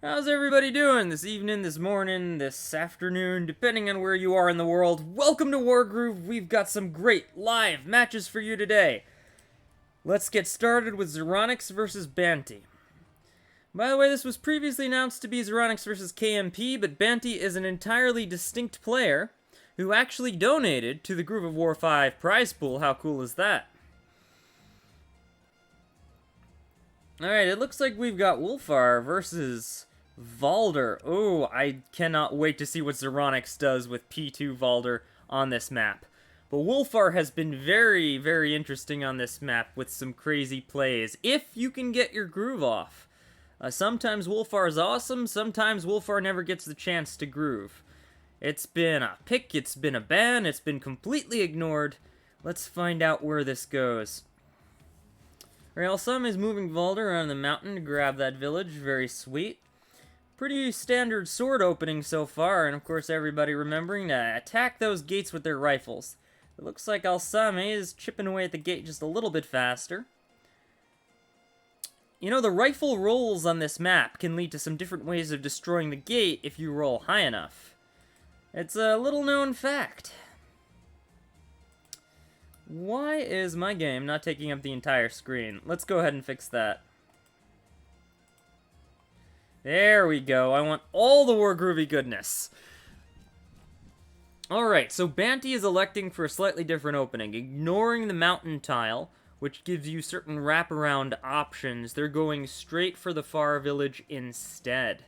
How's everybody doing this evening, this morning, this afternoon, depending on where you are in the world? Welcome to Wargroove. We've got some great live matches for you today. Let's get started with Zeronix versus Banty. By the way, this was previously announced to be Zeronix versus KMP, but Banty is an entirely distinct player who actually donated to the Groove of War 5 prize pool. How cool is that? Alright, it looks like we've got Wolfar versus Valder. Oh, I cannot wait to see what Zeronix does with P2 Valder on this map. But Wolfar has been very, very interesting on this map with some crazy plays, if you can get your groove off. Sometimes Wolfar is awesome, sometimes Wolfar never gets the chance to groove. It's been a pick, it's been a ban, it's been completely ignored. Let's find out where this goes. Railsum is moving Valder around the mountain to grab that village, very sweet. Pretty standard sword opening so far, and of course everybody remembering to attack those gates with their rifles. It looks like Alsame is chipping away at the gate just a little bit faster. You know, the rifle rolls on this map can lead to some different ways of destroying the gate if you roll high enough. It's a little known fact. Why is my game not taking up the entire screen? Let's go ahead and fix that. There we go. I want all the Wargroovy goodness. Alright, so Banty is electing for a slightly different opening, ignoring the mountain tile, which gives you certain wraparound options. They're going straight for the far village instead.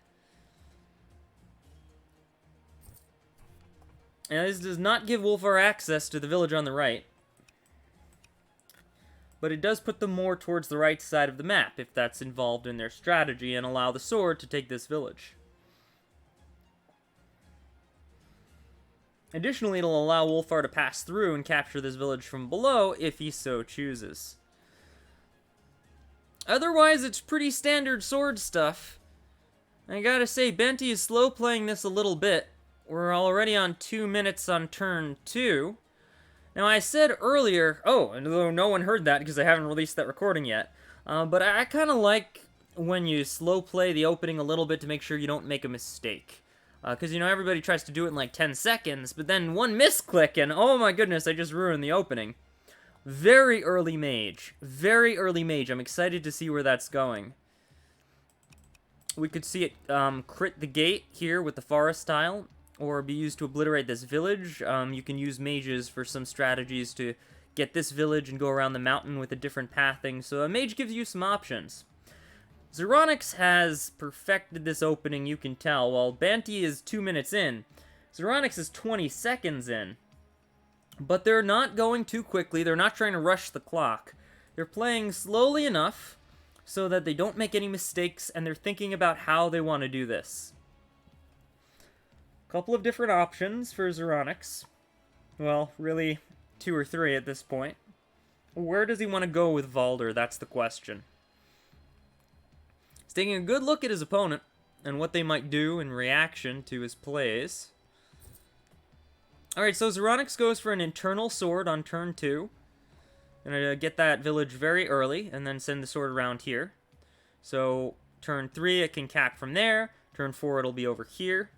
Now, this does not give Wolfar access to the village on the right, but it does put them more towards the right side of the map, if that's involved in their strategy, and allow the sword to take this village. Additionally, it'll allow Wolfar to pass through and capture this village from below, if he so chooses. Otherwise, it's pretty standard sword stuff. I gotta say, Banty is slow playing this a little bit. We're already on 2 minutes on turn 2. Now, I said earlier, and though no one heard that because I haven't released that recording yet, but I kind of like when you slow play the opening a little bit to make sure you don't make a mistake. Because, you know, everybody tries to do it in like 10 seconds, but then one misclick and, oh my goodness, I just ruined the opening. Very early mage. Very early mage. I'm excited to see where that's going. We could see it crit the gate here with the forest tile, or be used to obliterate this village. You can use mages for some strategies to get this village and go around the mountain with a different pathing, so a mage gives you some options. Zeronix has perfected this opening, you can tell. While Banty is 2 minutes in, Zeronix is 20 seconds in. But they're not going too quickly, they're not trying to rush the clock. They're playing slowly enough so that they don't make any mistakes, and they're thinking about how they want to do this. Couple of different options for Zeronix. Well, really, 2 or 3 at this point. Where does he want to go with Valder? That's the question. He's taking a good look at his opponent and what they might do in reaction to his plays. Alright, so Zeronix goes for an internal sword on turn 2. Gonna get that village very early and then send the sword around here. So, turn 3 it can cap from there. Turn 4 it'll be over here.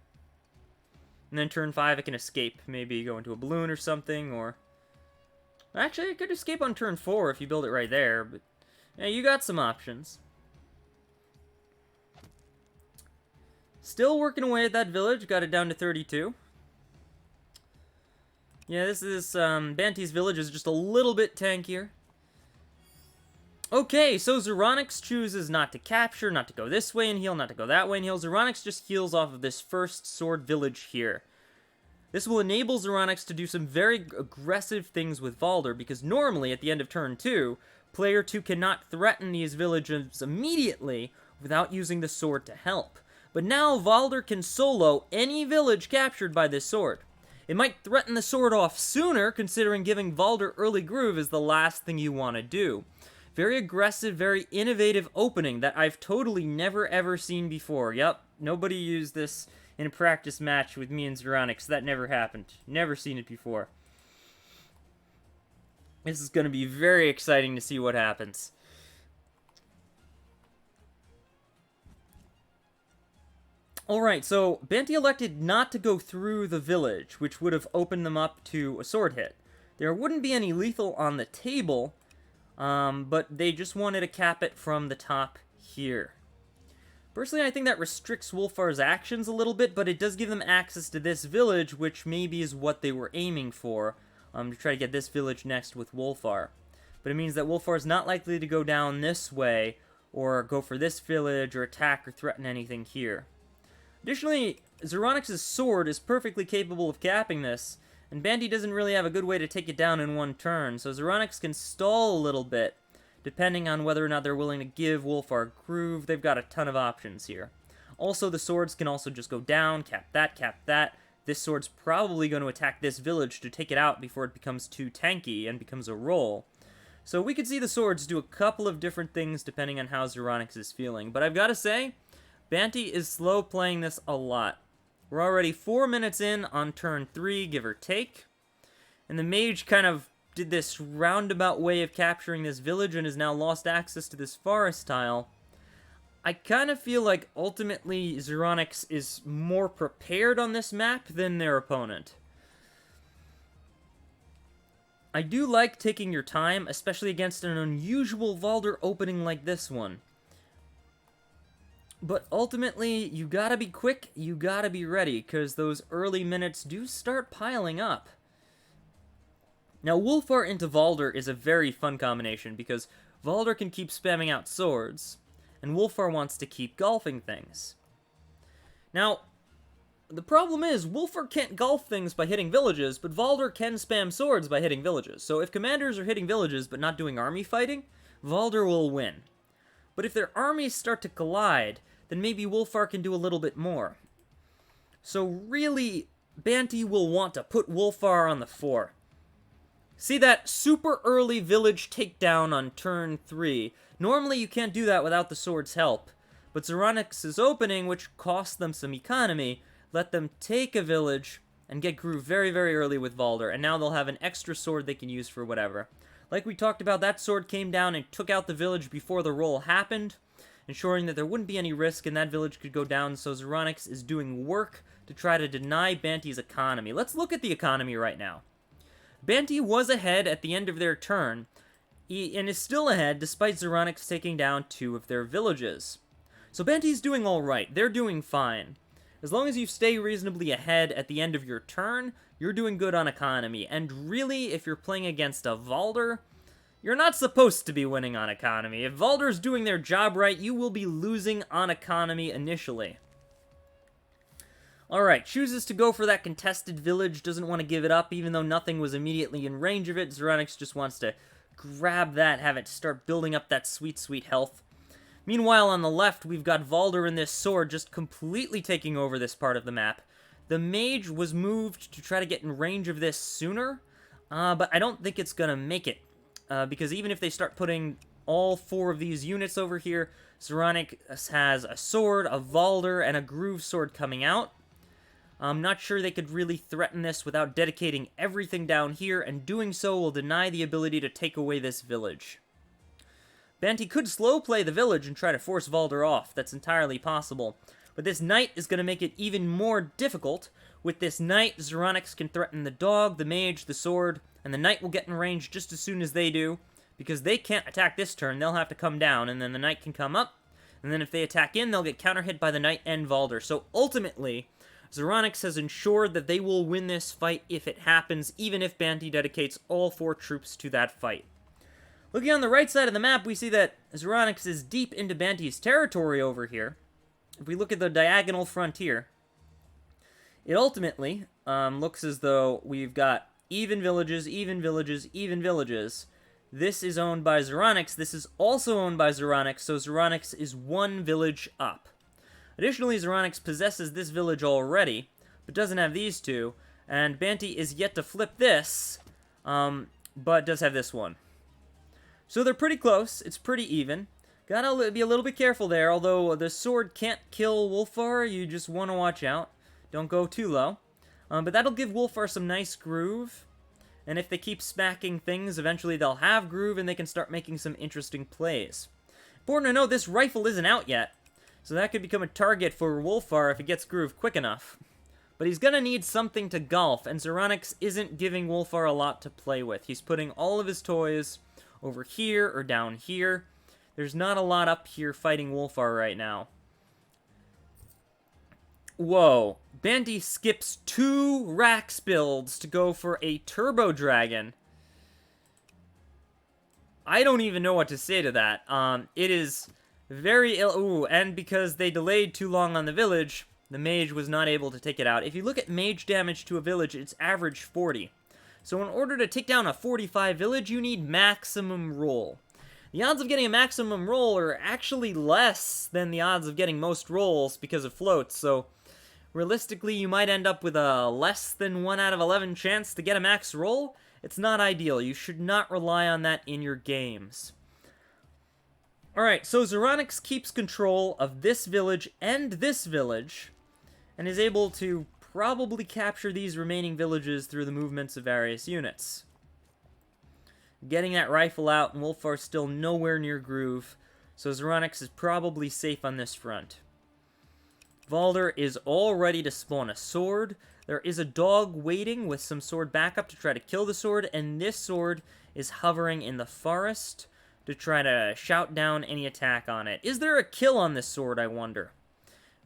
And then turn 5 it can escape. Maybe go into a balloon or something, or... Actually, it could escape on turn 4 if you build it right there, but... Yeah, you got some options. Still working away at that village, got it down to 32. Yeah, this is, Banty's village is just a little bit tankier. Okay, so Zeronix chooses not to capture, not to go this way and heal, not to go that way and heal. Zeronix just heals off of this first sword village here. This will enable Zeronix to do some very aggressive things with Valder, because normally, at the end of turn 2, player 2 cannot threaten these villages immediately without using the sword to help. But now Valder can solo any village captured by this sword. It might threaten the sword off sooner, considering giving Valder early groove is the last thing you want to do. Very aggressive, very innovative opening that I've totally never ever seen before. Yep, nobody used this in a practice match with me and Zeronix. That never happened. Never seen it before. This is going to be very exciting to see what happens. Alright, so Banty elected not to go through the village, which would have opened them up to a sword hit. There wouldn't be any lethal on the table, but they just wanted to cap it from the top here. Personally, I think that restricts Wolfar's actions a little bit, but it does give them access to this village, which maybe is what they were aiming for, to try to get this village next with Wolfar. But it means that Wolfar is not likely to go down this way, or go for this village, or attack or threaten anything here. Additionally, Zeronix's sword is perfectly capable of capping this, and Banty doesn't really have a good way to take it down in one turn, so Zeronix can stall a little bit, depending on whether or not they're willing to give Wolfar Groove. They've got a ton of options here. Also, the swords can also just go down, cap that, cap that. This sword's probably going to attack this village to take it out before it becomes too tanky and becomes a roll. So we could see the swords do a couple of different things depending on how Zeronix is feeling. But I've got to say, Banty is slow playing this a lot. We're already 4 minutes in on turn 3, give or take. And the mage kind of did this roundabout way of capturing this village and has now lost access to this forest tile. I kind of feel like ultimately Zeronix is more prepared on this map than their opponent. I do like taking your time, especially against an unusual Valder opening like this one. But ultimately, you gotta be quick, you gotta be ready, because those early minutes do start piling up. Now, Wolfar into Valder is a very fun combination, because Valder can keep spamming out swords, and Wolfar wants to keep golfing things. Now, the problem is, Wolfar can't golf things by hitting villages, but Valder can spam swords by hitting villages. So if commanders are hitting villages but not doing army fighting, Valder will win. But if their armies start to collide, then maybe Wolfar can do a little bit more. So really, Banty will want to put Wolfar on the fore. See that super early village takedown on turn 3. Normally you can't do that without the sword's help, but Zeronix's opening, which cost them some economy, let them take a village and get Groove very, very early with Valder, and now they'll have an extra sword they can use for whatever. Like we talked about, that sword came down and took out the village before the roll happened, ensuring that there wouldn't be any risk and that village could go down, so Zeronix is doing work to try to deny Banty's economy. Let's look at the economy right now. Banty was ahead at the end of their turn, and is still ahead despite Zeronix taking down 2 of their villages. So Banty's doing alright, they're doing fine. As long as you stay reasonably ahead at the end of your turn, you're doing good on economy. And really, if you're playing against a Valder, you're not supposed to be winning on economy. If Valder's doing their job right, you will be losing on economy initially. Alright, chooses to go for that contested village, doesn't want to give it up, even though nothing was immediately in range of it. Zeronix just wants to grab that, have it start building up that sweet, sweet health. Meanwhile, on the left, we've got Valder and this sword just completely taking over this part of the map. The mage was moved to try to get in range of this sooner, but I don't think it's gonna make it. Because even if they start putting all 4 of these units over here, Zeronix has a sword, a Valder, and a Groove sword coming out. I'm not sure they could really threaten this without dedicating everything down here, and doing so will deny the ability to take away this village. Banty could slow play the village and try to force Valder off. That's entirely possible. But this knight is going to make it even more difficult. With this knight, Zeronix can threaten the dog, the mage, the sword, and the knight will get in range just as soon as they do. Because they can't attack this turn, they'll have to come down, and then the knight can come up. And then if they attack in, they'll get counter-hit by the knight and Valder. So ultimately, Zeronix has ensured that they will win this fight if it happens, even if Banty dedicates all 4 troops to that fight. Looking on the right side of the map, we see that Zeronix is deep into Banty's territory over here. If we look at the diagonal frontier, it ultimately looks as though we've got even villages, even villages, even villages. This is owned by Zeronix. This is also owned by Zeronix, so Zeronix is 1 village up. Additionally, Zeronix possesses this village already, but doesn't have these 2, and Banty is yet to flip this, but does have this one. So they're pretty close, it's pretty even. Gotta be a little bit careful there, although the sword can't kill Wolfar, you just want to watch out. Don't go too low. But that'll give Wolfar some nice groove, and if they keep smacking things, eventually they'll have groove and they can start making some interesting plays. Important to note, this rifle isn't out yet. So that could become a target for Wolfar if it gets Groove quick enough. But he's gonna need something to golf, and Zeronix isn't giving Wolfar a lot to play with. He's putting all of his toys over here or down here. There's not a lot up here fighting Wolfar right now. Whoa. Banty skips 2 Rax builds to go for a Turbo Dragon. I don't even know what to say to that. It is very ill. Ooh, and because they delayed too long on the village, the mage was not able to take it out. If you look at mage damage to a village, it's average 40. So in order to take down a 45 village, you need maximum roll. The odds of getting a maximum roll are actually less than the odds of getting most rolls because of floats, so realistically, you might end up with a less than 1 out of 11 chance to get a max roll. It's not ideal. You should not rely on that in your games. Alright, so Zeronix keeps control of this village and this village, and is able to probably capture these remaining villages through the movements of various units. Getting that rifle out, and Wolfar's still nowhere near Groove, so Zeronix is probably safe on this front. Valder is all ready to spawn a sword. There is a dog waiting with some sword backup to try to kill the sword, and this sword is hovering in the forest to try to shout down any attack on it. Is there a kill on this sword, I wonder?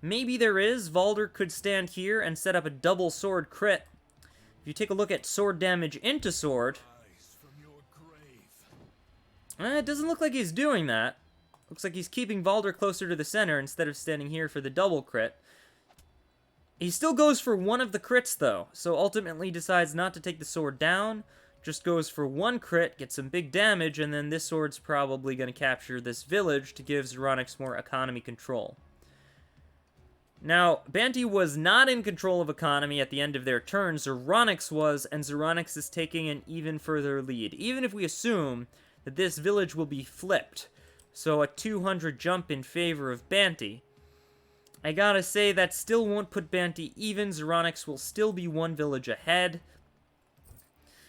Maybe there is. Valder could stand here and set up a double sword crit. If you take a look at sword damage into sword, it doesn't look like he's doing that. Looks like he's keeping Valder closer to the center instead of standing here for the double crit. He still goes for one of the crits, though, so ultimately decides not to take the sword down, just goes for 1 crit, gets some big damage, and then this sword's probably going to capture this village to give Zeronix more economy control. Now, Banty was not in control of economy at the end of their turn, Zeronix was, and Zeronix is taking an even further lead, even if we assume that this village will be flipped. So a 200 jump in favor of Banty. I gotta say, that still won't put Banty even. Zeronix will still be 1 village ahead.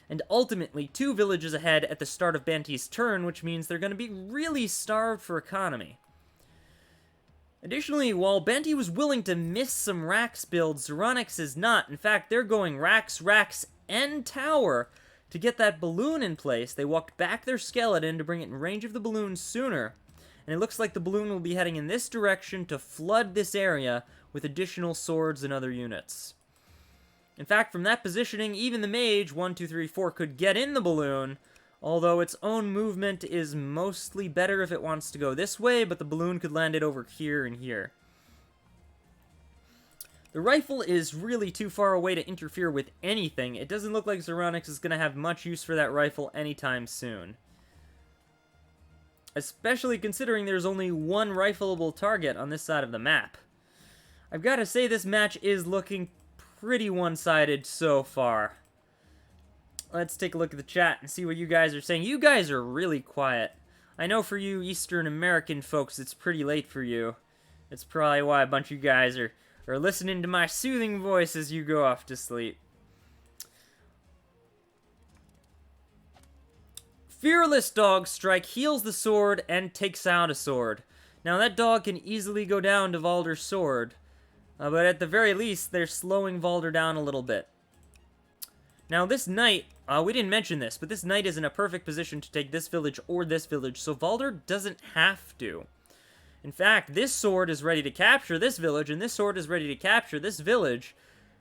And ultimately, 2 villages ahead at the start of Banty's turn, which means they're gonna be really starved for economy. Additionally, while Banty was willing to miss some Rax builds, Zeronix is not. In fact, they're going Rax, and Tower to get that balloon in place. They walked back their skeleton to bring it in range of the balloon sooner. And it looks like the balloon will be heading in this direction to flood this area with additional swords and other units. In fact, from that positioning, even the mage, 1, 2, 3, 4, could get in the balloon, although its own movement is mostly better if it wants to go this way, but the balloon could land it over here and here. The rifle is really too far away to interfere with anything. It doesn't look like Zeronix is going to have much use for that rifle anytime soon. Especially considering there's only 1 rifleable target on this side of the map. I've got to say this match is looking pretty one-sided so far. Let's take a look at the chat and see what you guys are saying. You guys are really quiet. I know for you Eastern American folks it's pretty late for you. It's probably why a bunch of you guys are listening to my soothing voice as you go off to sleep. Fearless Dog Strike heals the sword and takes out a sword. Now that dog can easily go down to Valder's sword, but at the very least they're slowing Valder down a little bit. Now this knight, we didn't mention this, but this knight is in a perfect position to take this village or this village, so Valder doesn't have to. In fact, this sword is ready to capture this village, and this sword is ready to capture this village,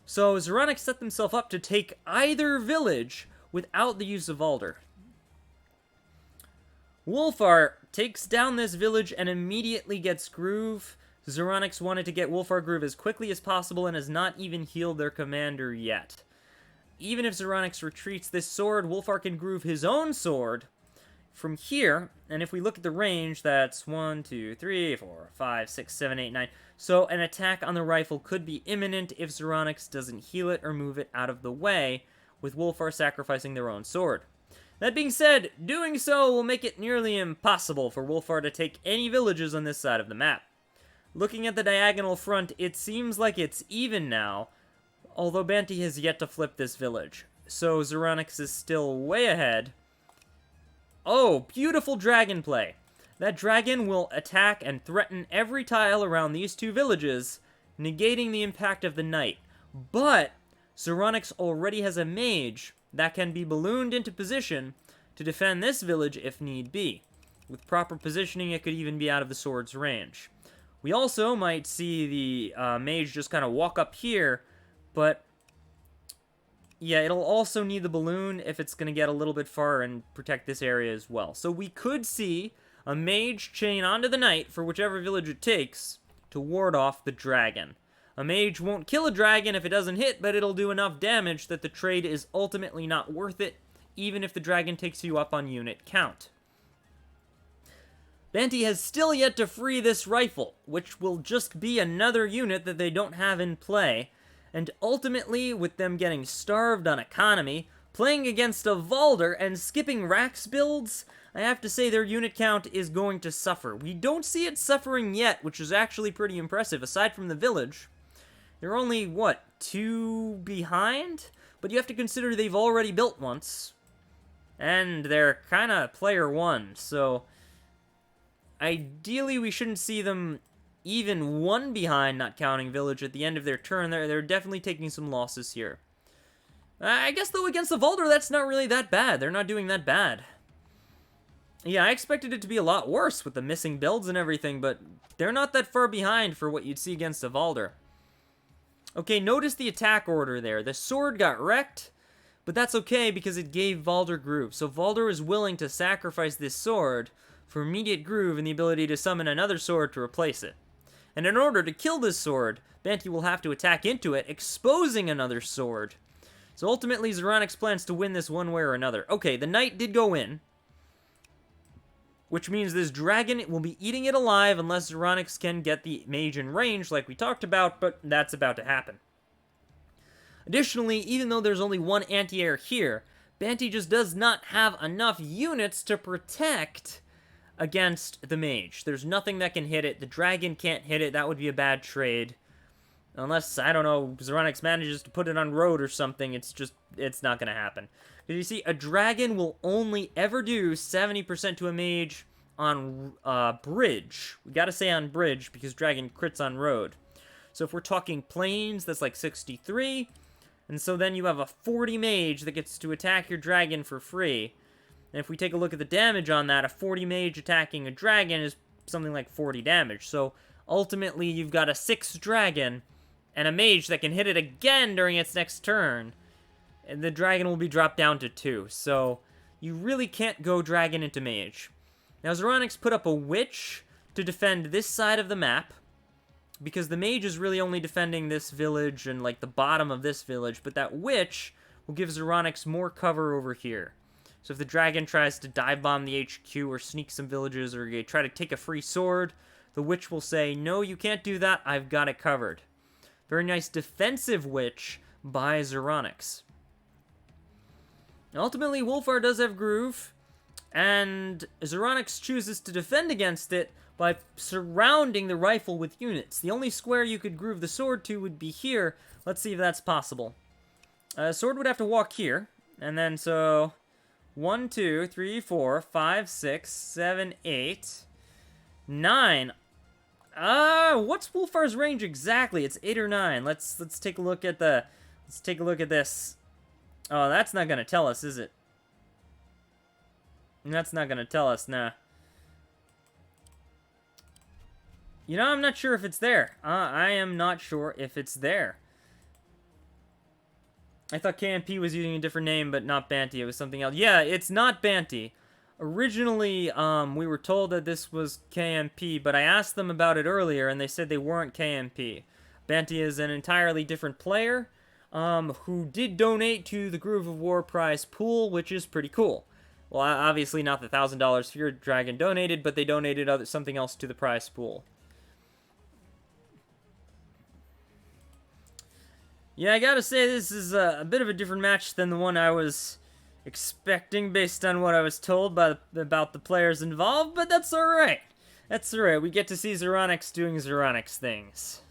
so Zeronix set themselves up to take either village without the use of Valder. Wolfar takes down this village and immediately gets Groove. Zeronix wanted to get Wolfar Groove as quickly as possible and has not even healed their commander yet. Even if Zeronix retreats this sword, Wolfar can Groove his own sword from here, and if we look at the range, that's 1, 2, 3, 4, 5, 6, 7, 8, 9. So an attack on the rifle could be imminent if Zeronix doesn't heal it or move it out of the way, with Wolfar sacrificing their own sword. That being said, doing so will make it nearly impossible for Wolfar to take any villages on this side of the map. Looking at the diagonal front, it seems like it's even now, although Banty has yet to flip this village. So Zeronix is still way ahead. Oh, beautiful dragon play. that dragon will attack and threaten every tile around these two villages, negating the impact of the knight. But Zeronix already has a mage that can be ballooned into position to defend this village if need be. With proper positioning, it could even be out of the sword's range. We also might see the mage just kind of walk up here, but yeah, it'll also need the balloon if it's going to get a little bit far and protect this area as well. So we could see a mage chain onto the knight for whichever village it takes to ward off the dragon. A mage won't kill a dragon if it doesn't hit, but it'll do enough damage that the trade is ultimately not worth it, even if the dragon takes you up on unit count. Banty has still yet to free this rifle, which will just be another unit that they don't have in play, and ultimately, with them getting starved on economy, playing against a Valder and skipping Rax builds, I have to say their unit count is going to suffer. We don't see it suffering yet, which is actually pretty impressive. Aside from the village, they're only, what, 2 behind? But you have to consider they've already built once, and they're kind of player 1, so ideally we shouldn't see them even 1 behind, not counting village, at the end of their turn. They're definitely taking some losses here. I guess, though, against the Valder, that's not really that bad. They're not doing that bad. Yeah, I expected it to be a lot worse with the missing builds and everything, but they're not that far behind for what you'd see against a Valder. Okay, notice the attack order there. The sword got wrecked, but that's okay because it gave Valder groove. So Valder is willing to sacrifice this sword for immediate groove and the ability to summon another sword to replace it. And in order to kill this sword, Banty will have to attack into it, exposing another sword. So ultimately, Zeronix plans to win this one way or another. Okay, the knight did go in, which means this dragon will be eating it alive unless Zeronix can get the mage in range like we talked about, but that's about to happen. Additionally, even though there's only 1 anti-air here, Banty just does not have enough units to protect against the mage. There's nothing that can hit it. The dragon can't hit it. That would be a bad trade. Unless, I don't know, Zeronix manages to put it on road or something, it's not going to happen. Because you see, a dragon will only ever do 70% to a mage on bridge. We gotta say on bridge, because dragon crits on road. So if we're talking plains, that's like 63. And so then you have a 40 mage that gets to attack your dragon for free. And if we take a look at the damage on that, a 40 mage attacking a dragon is something like 40 damage. So ultimately, you've got a 6 dragon and a mage that can hit it again during its next turn. And the dragon will be dropped down to 2. So you really can't go dragon into mage. Now, Zeronix put up a witch to defend this side of the map, because the mage is really only defending this village and like the bottom of this village, but that witch will give Zeronix more cover over here. So if the dragon tries to dive bomb the HQ or sneak some villages or try to take a free sword, the witch will say, no, you can't do that, I've got it covered. Very nice defensive witch by Zeronix. Ultimately, Wolfar does have groove, and Zeronix chooses to defend against it by surrounding the rifle with units. The only square you could groove the sword to would be here. Let's see if that's possible. Sword would have to walk here, and then so 1, 2, 3, 4, 5, 6, 7, 8, 9. What's Wolfar's range exactly? It's 8 or 9. Let's take a look at this. Oh, that's not gonna tell us, is it? That's not gonna tell us, nah. You know, I'm not sure if it's there. I am not sure if it's there. I thought KMP was using a different name, but not Banty. It was something else. Yeah, it's not Banty. Originally, we were told that this was KMP, but I asked them about it earlier, and they said they weren't KMP. Banty is an entirely different player, who did donate to the Groove of War prize pool, which is pretty cool. Well, obviously not the $1,000 Fear Dragon donated, but they donated something else to the prize pool. Yeah, I gotta say, this is a bit of a different match than the one I was expecting based on what I was told about the players involved, but that's alright. That's alright, we get to see Zeronix doing Zeronix things.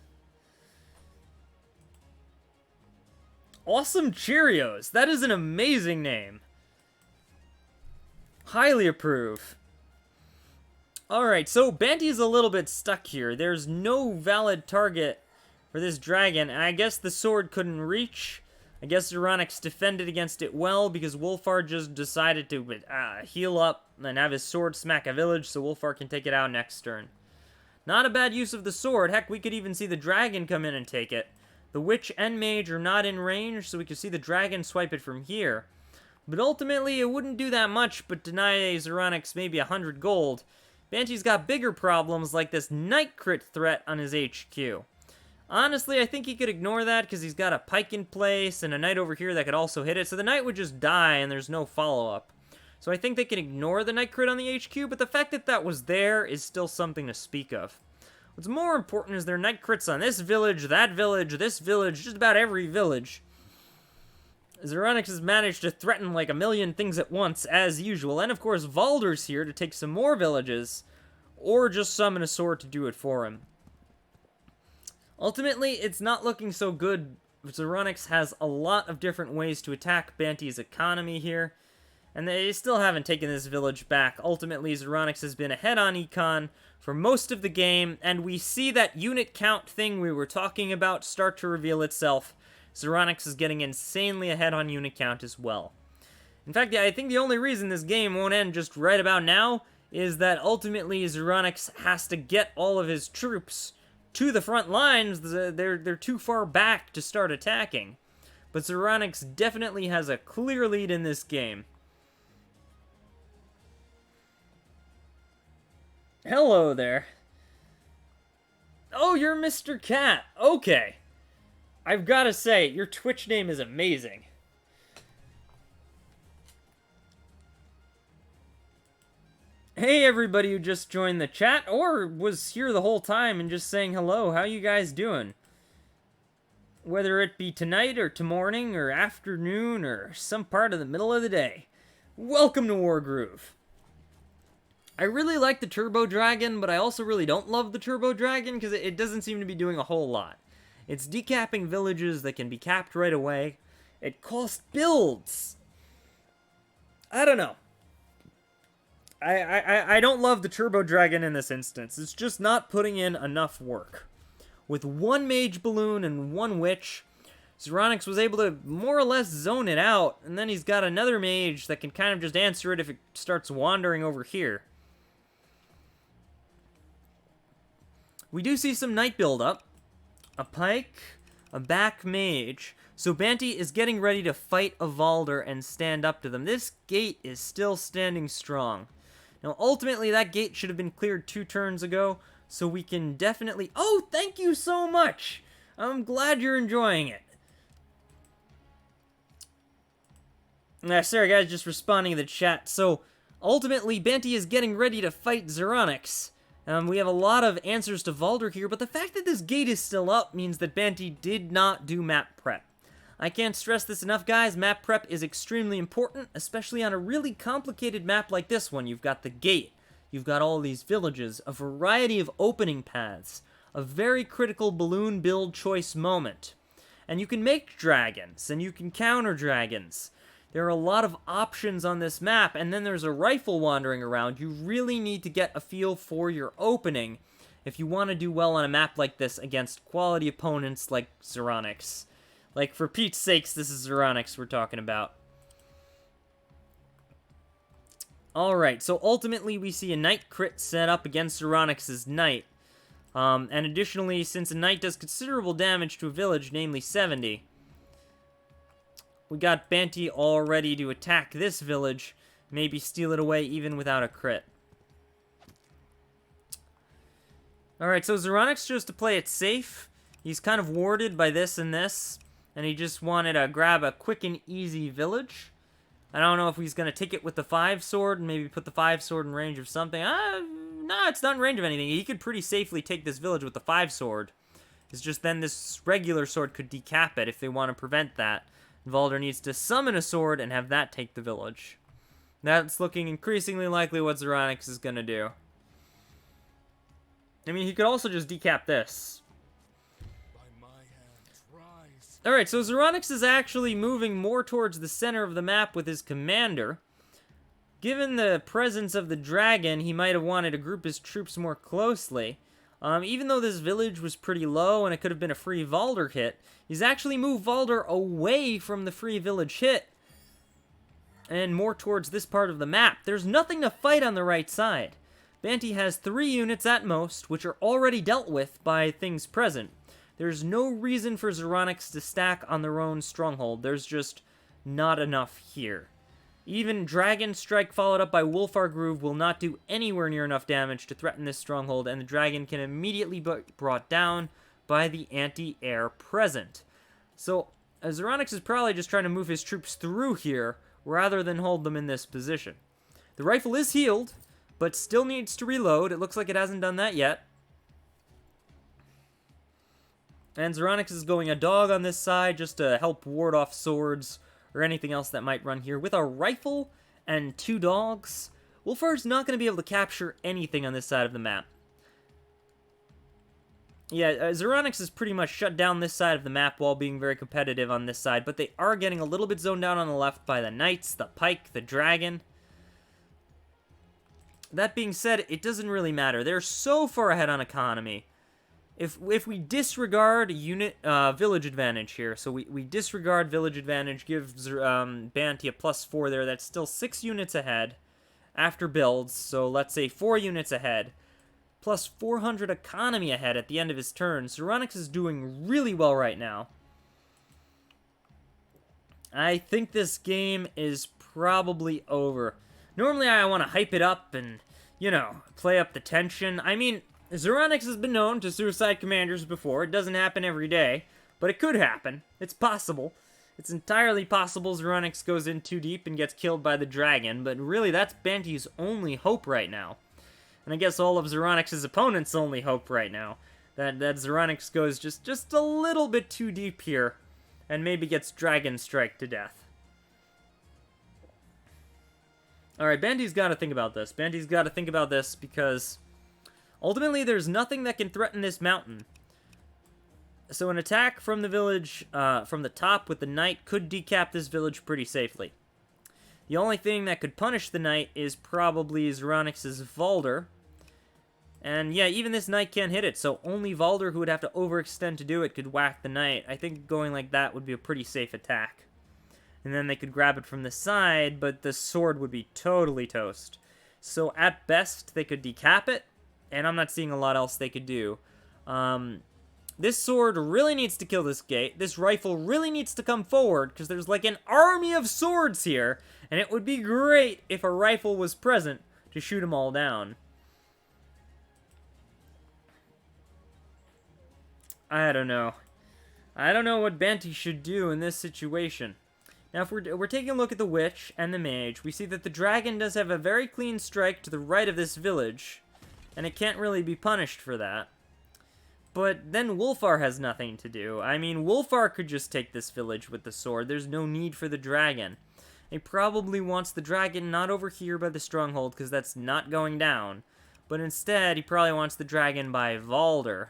Awesome Cheerios! That is an amazing name. Highly approve. Alright, so Banty's a little bit stuck here. There's no valid target for this dragon, and I guess the sword couldn't reach. I guess Zeronix defended against it well, because Wolfar just decided to heal up and have his sword smack a village, so Wolfar can take it out next turn. Not a bad use of the sword. Heck, we could even see the dragon come in and take it. The witch and mage are not in range, so we could see the dragon swipe it from here. But ultimately, it wouldn't do that much, but deny Zeronix maybe 100 gold. Banty's got bigger problems, like this night crit threat on his HQ. Honestly, I think he could ignore that, because he's got a pike in place, and a knight over here that could also hit it, so the knight would just die, and there's no follow-up. So I think they can ignore the night crit on the HQ, but the fact that that was there is still something to speak of. What's more important is their night crits on this village, this village, just about every village. Zeronix has managed to threaten like a million things at once, as usual. And of course, Valder's here to take some more villages, or just summon a sword to do it for him. Ultimately, it's not looking so good. Zeronix has a lot of different ways to attack Banty's economy here, and they still haven't taken this village back. Ultimately, Zeronix has been ahead on econ for most of the game, and we see that unit count thing we were talking about start to reveal itself. Zeronix is getting insanely ahead on unit count as well. In fact, I think the only reason this game won't end just right about now is that ultimately Zeronix has to get all of his troops to the front lines. They're too far back to start attacking. But Zeronix definitely has a clear lead in this game. Hello there. Oh, you're Mr. Cat. Okay. I've got to say, your Twitch name is amazing. Hey, everybody who just joined the chat, or was here the whole time and just saying hello. How you guys doing? Whether it be tonight, or tomorrow, or afternoon, or some part of the middle of the day. Welcome to Wargroove. I really like the Turbo Dragon, but I also really don't love the Turbo Dragon, because it doesn't seem to be doing a whole lot. It's decapping villages that can be capped right away. It costs builds. I don't know. I don't love the Turbo Dragon in this instance. It's just not putting in enough work. With one Mage Balloon and one Witch, Zeronix was able to more or less zone it out, and then he's got another Mage that can kind of just answer it if it starts wandering over here. We do see some Knight build-up. A Pike, a back Mage. So Banty is getting ready to fight a Valder and stand up to them. This gate is still standing strong. Now, ultimately, that gate should have been cleared 2 turns ago, so we can definitely... Oh, thank you so much! I'm glad you're enjoying it. Sorry, guys, just responding to the chat. So, ultimately, Banty is getting ready to fight Zeronix. We have a lot of answers to Valder here, but the fact that this gate is still up means that Banty did not do map prep. I can't stress this enough, guys. Map prep is extremely important, especially on a really complicated map like this one. You've got the gate, you've got all these villages, a variety of opening paths, a very critical balloon build choice moment. And you can make dragons, and you can counter dragons. There are a lot of options on this map, and then there's a rifle wandering around. You really need to get a feel for your opening if you want to do well on a map like this against quality opponents like Zeronix. Like, for Pete's sakes, this is Zeronix we're talking about. Alright, so ultimately we see a Knight crit set up against Zeronix's Knight. And additionally, since a Knight does considerable damage to a village, namely 70... we got Banty all ready to attack this village, maybe steal it away even without a crit. Alright, so Zeronix chose to play it safe. He's kind of warded by this, and he just wanted to grab a quick and easy village. I don't know if he's going to take it with the 5 sword and maybe put the 5 sword in range of something. No, it's not in range of anything. He could pretty safely take this village with the 5 sword. It's just then this regular sword could decap it if they want to prevent that. Valder needs to summon a sword and have that take the village. That's looking increasingly likely what Zeronix is going to do. I mean, he could also just decap this. Alright, so Zeronix is actually moving more towards the center of the map with his commander. given the presence of the dragon, he might have wanted to group his troops more closely. Even though this village was pretty low and it could have been a free Valder hit, he's actually moved Valder away from the free village hit and more towards this part of the map. There's nothing to fight on the right side. Banty has 3 units at most, which are already dealt with by things present. There's no reason for Zeronix to stack on their own stronghold. There's just not enough here. Even Dragon Strike followed up by Wargroove will not do anywhere near enough damage to threaten this stronghold, and the dragon can immediately be brought down by the anti-air present. So, Zeronix is probably just trying to move his troops through here, rather than hold them in this position. The rifle is healed, but still needs to reload. It looks like it hasn't done that yet. And Zeronix is going a dog on this side just to help ward off swords or anything else that might run here. With a rifle and 2 dogs, Wolfar's not going to be able to capture anything on this side of the map. Yeah, Zeronix is pretty much shut down this side of the map while being very competitive on this side, but they are getting a little bit zoned out on the left by the knights, the pike, the dragon. That being said, it doesn't really matter. They're so far ahead on economy. If we disregard village advantage here, so we disregard village advantage, give Banty a +4 there, that's still 6 units ahead after builds, so let's say 4 units ahead. Plus 400 economy ahead at the end of his turn. Zeronix is doing really well right now. I think this game is probably over. Normally I want to hype it up and, you know, play up the tension. I mean, Zeronix has been known to suicide commanders before. It doesn't happen every day, but it could happen. It's possible. It's entirely possible Zeronix goes in too deep and gets killed by the dragon, but really that's Banty's only hope right now. And I guess all of Zeronix's opponents' only hope right now. That Zeronix goes just a little bit too deep here. And maybe gets Dragon Strike to death. Alright, Banty's got to think about this. Banty's got to think about this because ultimately there's nothing that can threaten this mountain. So an attack from the village, from the top with the knight could decap this village pretty safely. The only thing that could punish the knight is probably Zeronix's Valder. And yeah, even this knight can't hit it, so only Valder, who would have to overextend to do it, could whack the knight. I think going like that would be a pretty safe attack. And then they could grab it from the side, but the sword would be totally toast. So at best, they could decap it, and I'm not seeing a lot else they could do. This sword really needs to kill this gate. This rifle really needs to come forward, because there's like an army of swords here, and it would be great if a rifle was present to shoot them all down. I don't know. I don't know what Banty should do in this situation. Now, if we're taking a look at the Witch and the Mage, we see that the Dragon does have a very clean strike to the right of this village, and it can't really be punished for that. But then Wolfar has nothing to do. I mean, Wolfar could just take this village with the sword. There's no need for the Dragon. He probably wants the Dragon not over here by the stronghold, because that's not going down. But instead, he probably wants the Dragon by Valder.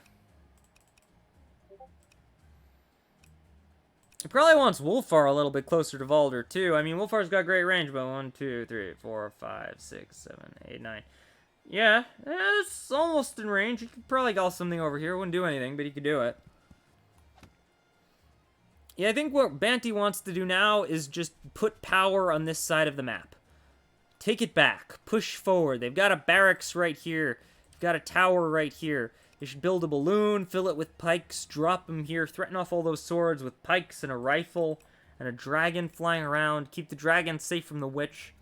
He probably wants Wolfar a little bit closer to Valder, too. I mean, Wolfar's got great range, but 1, 2, 3, 4, 5, 6, 7, 8, 9. Yeah, it's almost in range. He could probably gall something over here. Wouldn't do anything, but he could do it. Yeah, I think what Banty wants to do now is just put power on this side of the map. Take it back. Push forward. They've got a barracks right here. They've got a tower right here. They should build a balloon, fill it with pikes, drop them here, threaten off all those swords with pikes and a rifle and a dragon flying around, keep the dragon safe from the witch.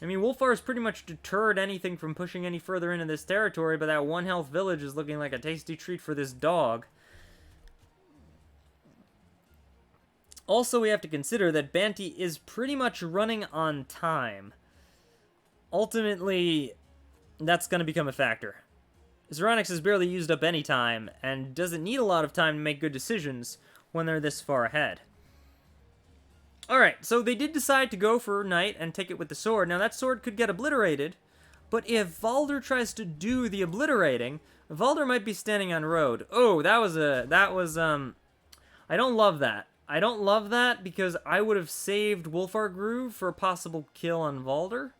I mean, Wolfar has pretty much deterred anything from pushing any further into this territory, but that 1 health village is looking like a tasty treat for this dog. Also, we have to consider that Banty is pretty much running on time. Ultimately, that's going to become a factor. Zeronix has barely used up any time, and doesn't need a lot of time to make good decisions when they're this far ahead. Alright, so they did decide to go for Knight and take it with the sword. Now, that sword could get obliterated, but if Valder tries to do the obliterating, Valder might be standing on road. Oh, I don't love that. I don't love that because I would have saved Wargroove for a possible kill on Valder.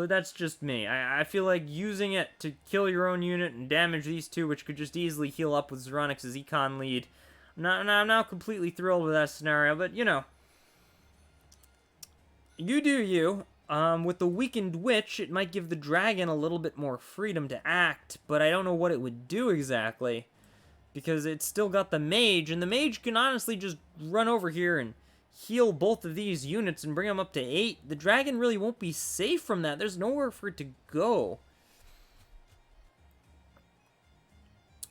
but that's just me. I feel like using it to kill your own unit and damage these two, which could just easily heal up with Zeronix's econ lead. I'm not completely thrilled with that scenario, but, you know. You do you. With the Weakened Witch, it might give the dragon a little bit more freedom to act, but I don't know what it would do exactly. Because it's still got the mage, and the mage can honestly just run over here and heal both of these units and bring them up to 8. The dragon really won't be safe from that. There's nowhere for it to go.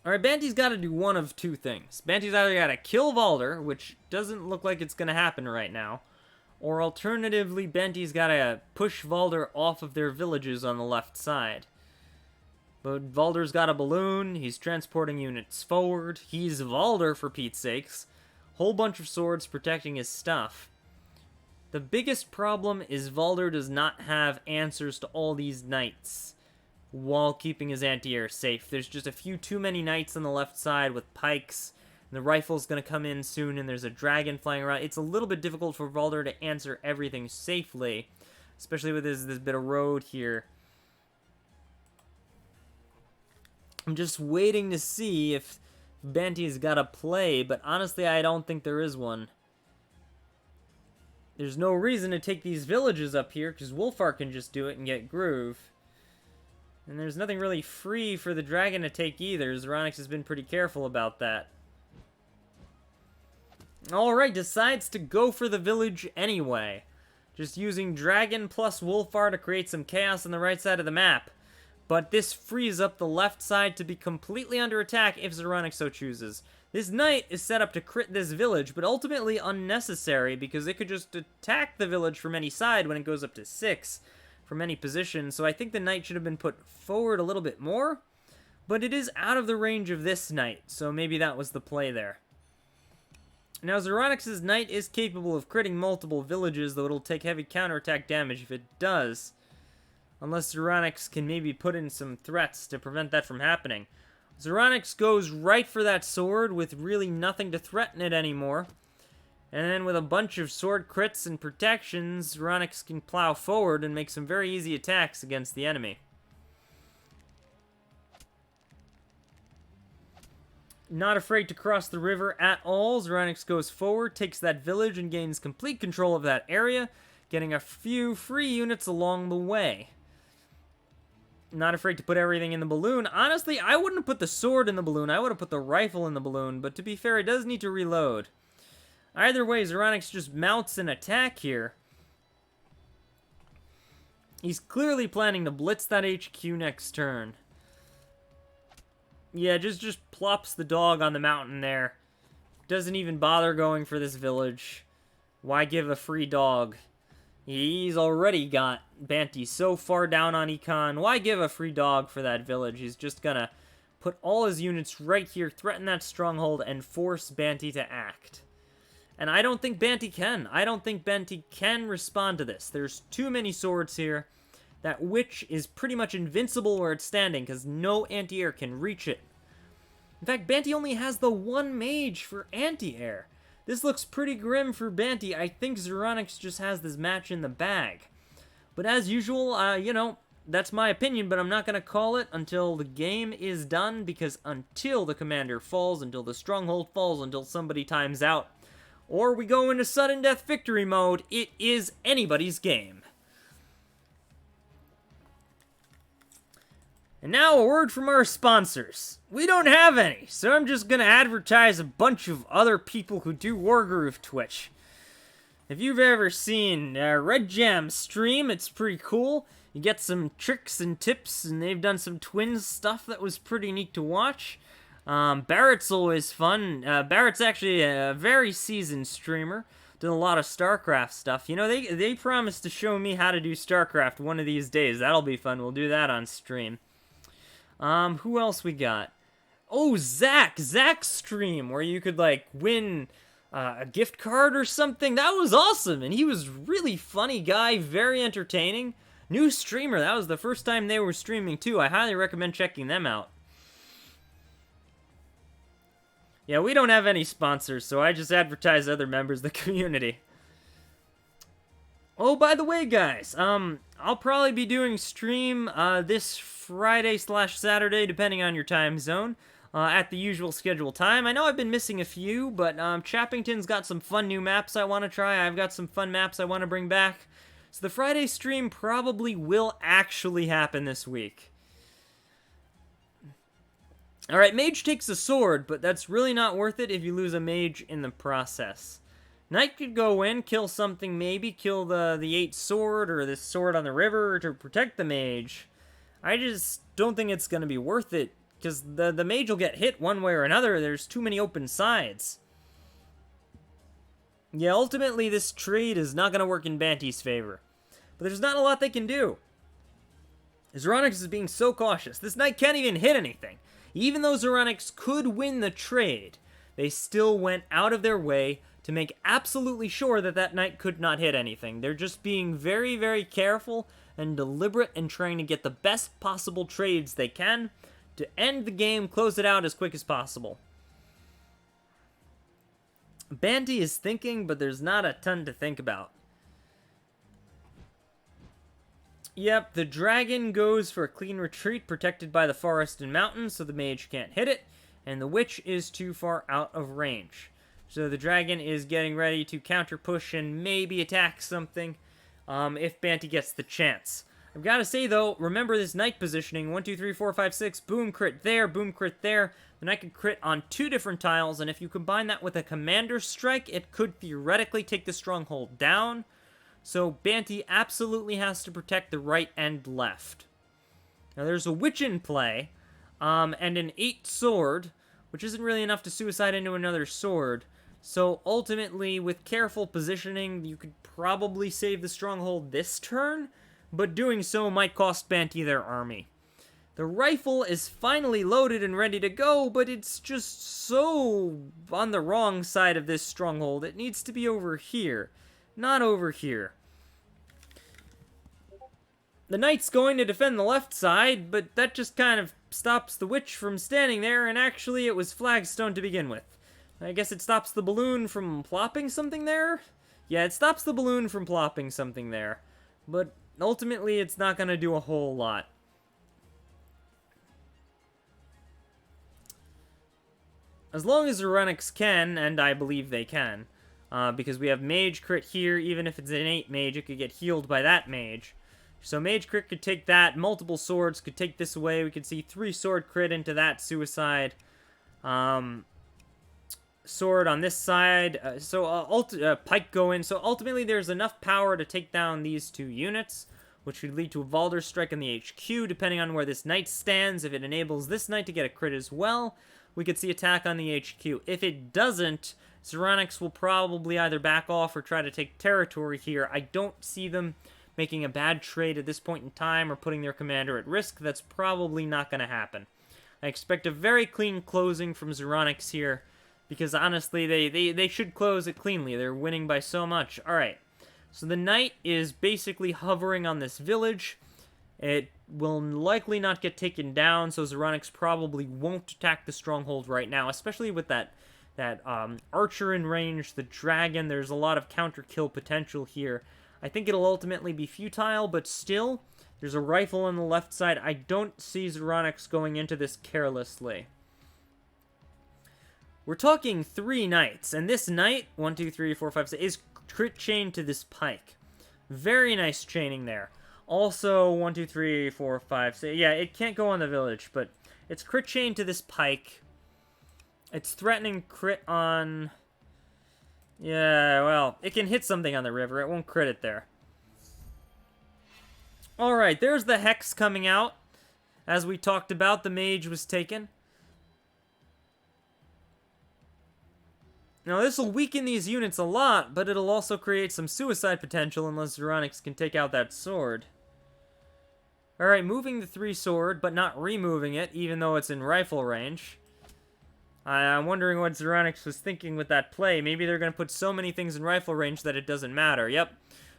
Alright, Banty's got to do one of two things. Banty's either got to kill Valder, which doesn't look like it's going to happen right now, or alternatively, Banty's got to push Valder off of their villages on the left side. But Valder's got a balloon, he's transporting units forward, he's Valder for Pete's sakes. Whole bunch of swords protecting his stuff. The biggest problem is Valder does not have answers to all these knights while keeping his anti-air safe. There's just a few too many knights on the left side with pikes. And the rifle's going to come in soon, and there's a dragon flying around. It's a little bit difficult for Valder to answer everything safely, especially with this bit of road here. I'm just waiting to see if Banty's got a play, but honestly, I don't think there is one. There's no reason to take these villages up here, because Wolfar can just do it and get Groove. And there's nothing really free for the dragon to take either. Zeronix has been pretty careful about that. Alright, decides to go for the village anyway. Just using dragon plus Wolfar to create some chaos on the right side of the map. But this frees up the left side to be completely under attack if Zeronix so chooses. This knight is set up to crit this village, but ultimately unnecessary because it could just attack the village from any side when it goes up to 6 from any position. So I think the knight should have been put forward a little bit more, but it is out of the range of this knight, so maybe that was the play there. Now Zeronix's knight is capable of critting multiple villages, though it'll take heavy counterattack damage if it does. Unless Zeronix can maybe put in some threats to prevent that from happening. Zeronix goes right for that sword with really nothing to threaten it anymore. And then with a bunch of sword crits and protections, Zeronix can plow forward and make some very easy attacks against the enemy. Not afraid to cross the river at all, Zeronix goes forward, takes that village, and gains complete control of that area, getting a few free units along the way. Not afraid to put everything in the balloon. Honestly, I wouldn't have put the sword in the balloon. I would have put the rifle in the balloon, but to be fair, it does need to reload. Either way, Zeronix just mounts an attack here. He's clearly planning to blitz that HQ next turn. Yeah, just plops the dog on the mountain there. Doesn't even bother going for this village. Why give a free dog? He's already got Banty so far down on econ. Why give a free dog for that village? He's just gonna put all his units right here, threaten that stronghold, and force Banty to act. And I don't think Banty can. I don't think Banty can respond to this. There's too many swords here. That witch is pretty much invincible where it's standing, because no anti-air can reach it. In fact, Banty only has the one mage for anti-air. This looks pretty grim for Banty. I think Zeronix just has this match in the bag. But as usual, you know, that's my opinion, but I'm not going to call it until the game is done, because until the commander falls, until the stronghold falls, until somebody times out, or we go into sudden death victory mode, it is anybody's game. And now a word from our sponsors. We don't have any, so I'm just gonna advertise a bunch of other people who do Wargroove Twitch. If you've ever seen Red Jam stream, it's pretty cool. You get some tricks and tips, and they've done some twins stuff that was pretty neat to watch. Barrett's always fun. Barrett's actually a very seasoned streamer. Did a lot of StarCraft stuff. You know, they promised to show me how to do StarCraft one of these days. That'll be fun. We'll do that on stream. Who else we got? Oh, Zach's stream, where you could, like, win a gift card or something. That was awesome, and he was really funny guy, very entertaining. New streamer, that was the first time they were streaming, too. I highly recommend checking them out. Yeah, we don't have any sponsors, so I just advertise other members of the community. Oh, by the way, guys, I'll probably be doing stream, this Friday/Saturday, depending on your time zone, at the usual scheduled time. I know I've been missing a few, but, Chappington's got some fun new maps I want to try. I've got some fun maps I want to bring back. So the Friday stream probably will actually happen this week. Alright, Mage takes a sword, but that's really not worth it if you lose a Mage in the process. Knight could go in, kill something, maybe kill the 8 sword or this sword on the river to protect the Mage. I just don't think it's going to be worth it, because the Mage will get hit one way or another. There's too many open sides. Yeah, ultimately this trade is not going to work in Banty's favor. But there's not a lot they can do. Zeronix is being so cautious. This Knight can't even hit anything. Even though Zeronix could win the trade, they still went out of their way to make absolutely sure that that Knight could not hit anything. They're just being very, very careful and deliberate and trying to get the best possible trades they can to end the game, close it out as quick as possible. Banty is thinking, but there's not a ton to think about. Yep, the dragon goes for a clean retreat protected by the forest and mountains, so the mage can't hit it, and the witch is too far out of range. So the dragon is getting ready to counter push and maybe attack something if Banty gets the chance. I've got to say, though, remember this knight positioning. 1, 2, 3, 4, 5, 6. Boom, crit there. Boom, crit there. The knight can crit on 2 different tiles, and if you combine that with a commander strike, it could theoretically take the stronghold down. So Banty absolutely has to protect the right and left. Now, there's a witch in play, and an 8 sword, which isn't really enough to suicide into another sword. So ultimately, with careful positioning, you could probably save the stronghold this turn, but doing so might cost Banty their army. The rifle is finally loaded and ready to go, but it's just so on the wrong side of this stronghold. It needs to be over here, not over here. The knight's going to defend the left side, but that just kind of stops the witch from standing there, and actually it was flagstone to begin with. I guess it stops the balloon from plopping something there? Yeah, it stops the balloon from plopping something there. But ultimately, it's not going to do a whole lot. As long as Zeronix can, and I believe they can, because we have mage crit here, even if it's an 8 mage, it could get healed by that mage. So mage crit could take that, multiple swords could take this away, we could see 3 sword crit into that suicide. Sword on this side, pike go in, so ultimately there's enough power to take down these 2 units, which would lead to a Valder strike in the HQ, depending on where this knight stands. If it enables this knight to get a crit as well, we could see attack on the HQ. If it doesn't, Zeronix will probably either back off or try to take territory here. I don't see them making a bad trade at this point in time or putting their commander at risk. That's probably not going to happen. I expect a very clean closing from Zeronix here, because honestly, they should close it cleanly. They're winning by so much. Alright, so the knight is basically hovering on this village. It will likely not get taken down, so Zeronix probably won't attack the stronghold right now, especially with that archer in range, the dragon. There's a lot of counter kill potential here. I think it'll ultimately be futile, but still, there's a rifle on the left side. I don't see Zeronix going into this carelessly. We're talking 3 knights, and this knight, 1, 2, 3, 4, 5, 6, is crit chained to this pike. Very nice chaining there. Also, 1, 2, 3, 4, 5, 6, yeah, it can't go on the village, but it's crit chained to this pike. It's threatening crit on... Yeah, well, it can hit something on the river. It won't crit it there. Alright, there's the Hex coming out. As we talked about, the mage was taken. Now, this will weaken these units a lot, but it'll also create some suicide potential unless Zeronix can take out that sword. Alright, moving the 3 sword, but not removing it, even though it's in rifle range. I'm wondering what Zeronix was thinking with that play. Maybe they're going to put so many things in rifle range that it doesn't matter. Yep,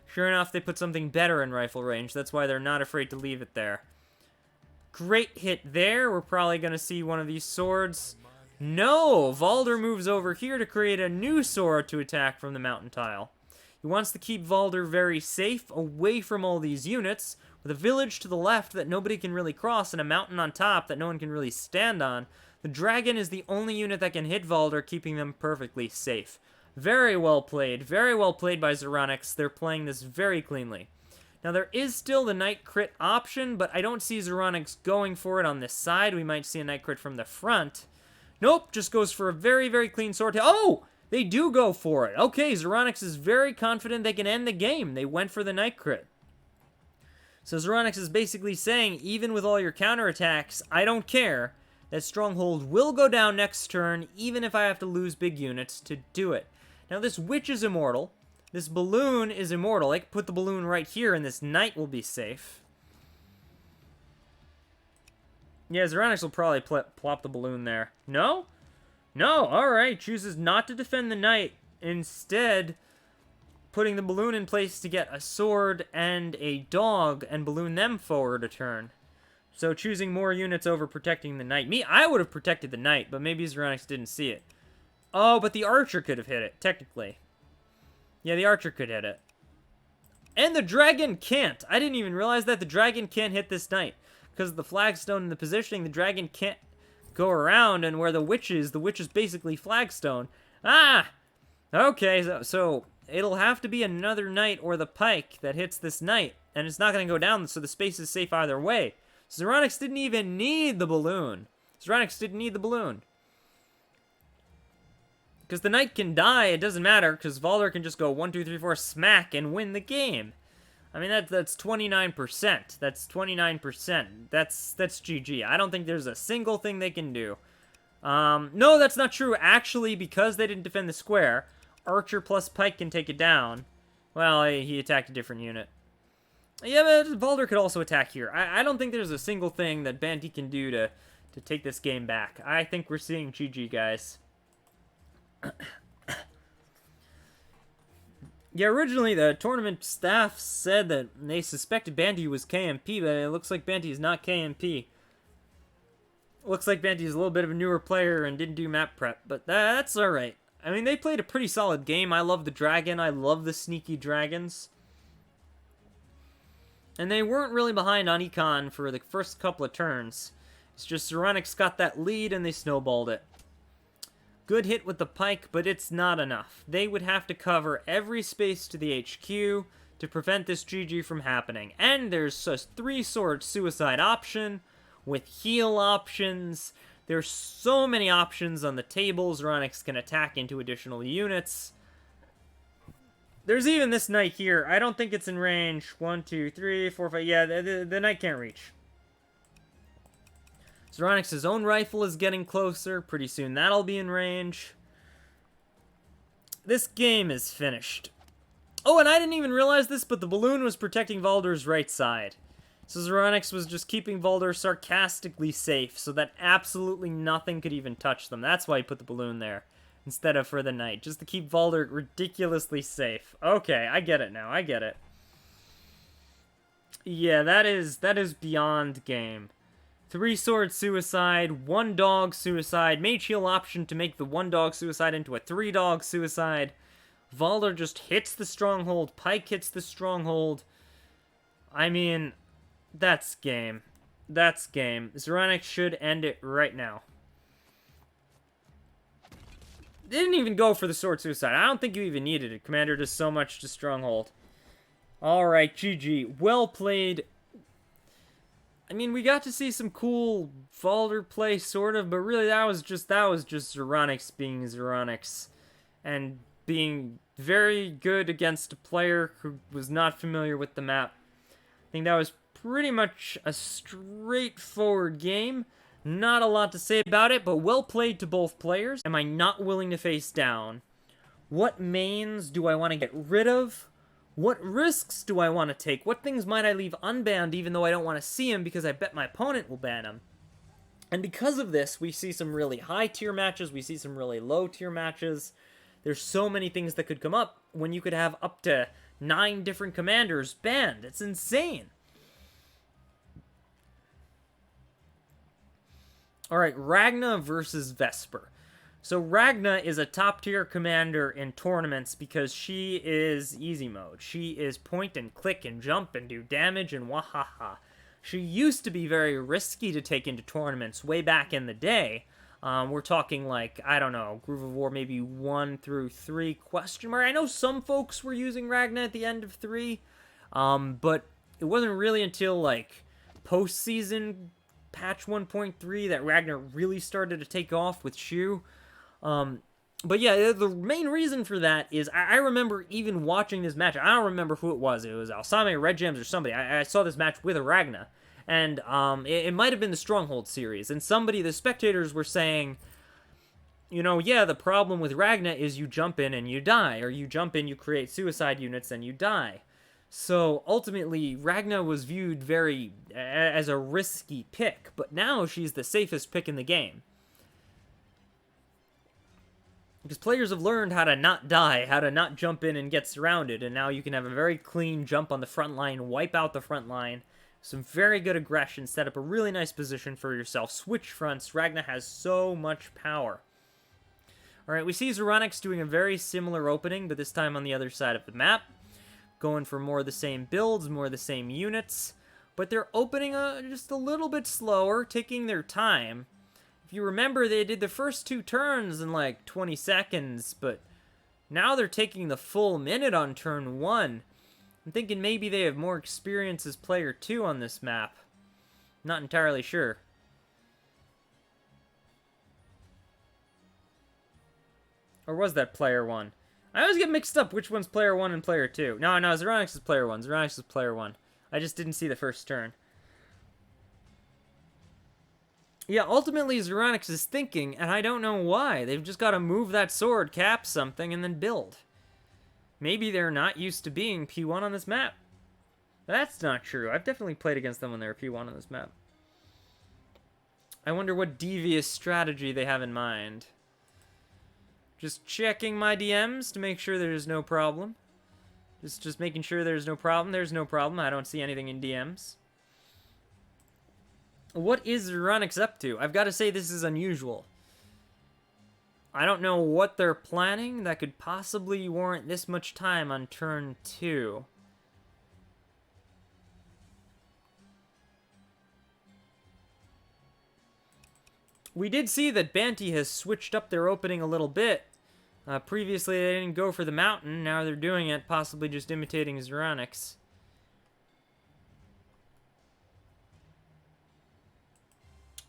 sure enough, they put something better in rifle range. That's why they're not afraid to leave it there. Great hit there. We're probably going to see one of these swords. No! Valder moves over here to create a new sword to attack from the mountain tile. He wants to keep Valder very safe, away from all these units, with a village to the left that nobody can really cross, and a mountain on top that no one can really stand on. The dragon is the only unit that can hit Valder, keeping them perfectly safe. Very well played by Zeronix. They're playing this very cleanly. Now, there is still the Knight crit option, but I don't see Zeronix going for it on this side. We might see a Knight crit from the front. Nope, just goes for a very, very clean sword. Oh! They do go for it. Okay, Zeronix is very confident they can end the game. They went for the Knight crit. So Zeronix is basically saying, even with all your counterattacks, I don't care. That Stronghold will go down next turn, even if I have to lose big units to do it. Now, this Witch is immortal. This Balloon is immortal. I can put the Balloon right here, and this Knight will be safe. Yeah, Zeronix will probably plop the Balloon there. No? No, alright. Chooses not to defend the Knight. Instead, putting the Balloon in place to get a sword and a dog, and balloon them forward a turn. So choosing more units over protecting the Knight. I would have protected the Knight, but maybe Zeronix didn't see it. Oh, but the Archer could have hit it, technically. Yeah, the Archer could hit it. And the Dragon can't. I didn't even realize that the Dragon can't hit this Knight. Because of the flagstone and the positioning, the Dragon can't go around, and where the Witch is basically flagstone. Ah! Okay, so it'll have to be another Knight or the Pike that hits this Knight, and it's not going to go down, so the space is safe either way. Zeronix didn't even need the Balloon. Zeronix didn't need the Balloon. Because the Knight can die, it doesn't matter, because Valder can just go 1, 2, 3, 4, smack, and win the game. I mean, that's 29%. That's 29%. That's GG. I don't think there's a single thing they can do. No, that's not true. Actually, because they didn't defend the square, Archer plus Pike can take it down. Well, he attacked a different unit. Yeah, but Valder could also attack here. I don't think there's a single thing that Banty can do to take this game back. I think we're seeing GG, guys. Yeah, originally the tournament staff said that they suspected Banty was KMP, but it looks like Banty is not KMP. Looks like Banty is a little bit of a newer player and didn't do map prep, but that's alright. I mean, they played a pretty solid game. I love the dragon. I love the sneaky dragons. And they weren't really behind on Econ for the first couple of turns. It's just Zeronix got that lead and they snowballed it. Good hit with the Pike, but it's not enough. They would have to cover every space to the HQ to prevent this GG from happening. And there's a 3-sword suicide option with heal options. There's so many options on the table. Zeronix can attack into additional units. There's even this Knight here. I don't think it's in range. 1, 2, 3, 4, 5. Yeah, the Knight can't reach. Zeronix's own rifle is getting closer. Pretty soon that'll be in range. This game is finished. Oh, and I didn't even realize this, but the Balloon was protecting Valder's right side. So Zeronix was just keeping Valder sarcastically safe, so that absolutely nothing could even touch them. That's why he put the Balloon there, instead of for the Knight, just to keep Valder ridiculously safe. Okay, I get it now, I get it. Yeah, that is beyond game. 3-sword suicide, 1-dog suicide, mage heal option to make the 1-dog suicide into a 3-dog suicide. Valder just hits the stronghold, Pike hits the stronghold. I mean, that's game. That's game. Zeronix should end it right now. They didn't even go for the sword suicide. I don't think you even needed it. Commander does so much to stronghold. Alright, GG. Well played. I mean, we got to see some cool Valder play, sort of, but really that was just Zeronix being Zeronix. And being very good against a player who was not familiar with the map. I think that was pretty much a straightforward game. Not a lot to say about it, but well played to both players. Am I not willing to face down? What mains do I want to get rid of? What risks do I want to take? What things might I leave unbanned even though I don't want to see them because I bet my opponent will ban them? And because of this, we see some really high tier matches, we see some really low tier matches. There's so many things that could come up when you could have up to 9 different commanders banned. It's insane. Alright, Ragna versus Vesper. So Ragna is a top-tier commander in tournaments because she is easy mode. She is point and click and jump and do damage and wahaha. She used to be very risky to take into tournaments way back in the day. We're talking like, I don't know, Groove of War maybe 1 through 3 question mark. I know some folks were using Ragna at the end of 3, but it wasn't really until like postseason patch 1.3 that Ragna really started to take off with Shu. But yeah, the main reason for that is I remember even watching this match. I don't remember who it was. It was Alsame, Red Gems, or somebody. I saw this match with a Ragna. And it might have been the Stronghold series. And the spectators were saying, you know, yeah, the problem with Ragna is you jump in and you die. Or you jump in, you create suicide units, and you die. So ultimately, Ragna was viewed as a risky pick. But now she's the safest pick in the game. Because players have learned how to not die, how to not jump in and get surrounded, and now you can have a very clean jump on the front line, wipe out the front line, some very good aggression, set up a really nice position for yourself, switch fronts. Ragna has so much power. Alright, we see Zeronix doing a very similar opening, but this time on the other side of the map. Going for more of the same builds, more of the same units, but they're opening just a little bit slower, taking their time. If you remember, they did the first 2 turns in like 20 seconds, but now they're taking the full minute on turn 1. I'm thinking maybe they have more experience as player 2 on this map. Not entirely sure. Or was that player 1? I always get mixed up which one's player 1 and player 2. No, Zeronix is player 1. Zeronix is player 1. I just didn't see the first turn. Yeah, ultimately Zeronix is thinking, and I don't know why. They've just got to move that sword, cap something, and then build. Maybe they're not used to being P1 on this map. That's not true. I've definitely played against them when they were P1 on this map. I wonder what devious strategy they have in mind. Just checking my DMs to make sure there's no problem. Just making sure there's no problem. There's no problem. I don't see anything in DMs. What is Zeronix up to? I've got to say this is unusual. I don't know what they're planning that could possibly warrant this much time on turn 2. We did see that Banty has switched up their opening a little bit. Previously they didn't go for the mountain, now they're doing it, possibly just imitating Zeronix.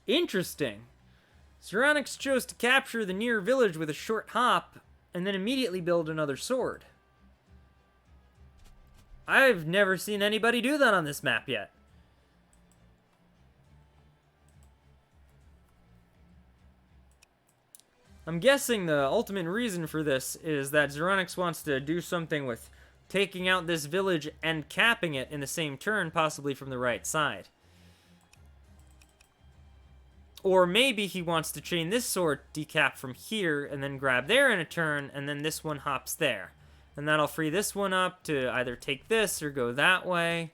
Interesting. Zeronix chose to capture the near village with a short hop, and then immediately build another sword. I've never seen anybody do that on this map yet. I'm guessing the ultimate reason for this is that Zeronix wants to do something with taking out this village and capping it in the same turn, possibly from the right side. Or maybe he wants to chain this sword decap from here and then grab there in a turn, and then this one hops there. And that'll free this one up to either take this or go that way.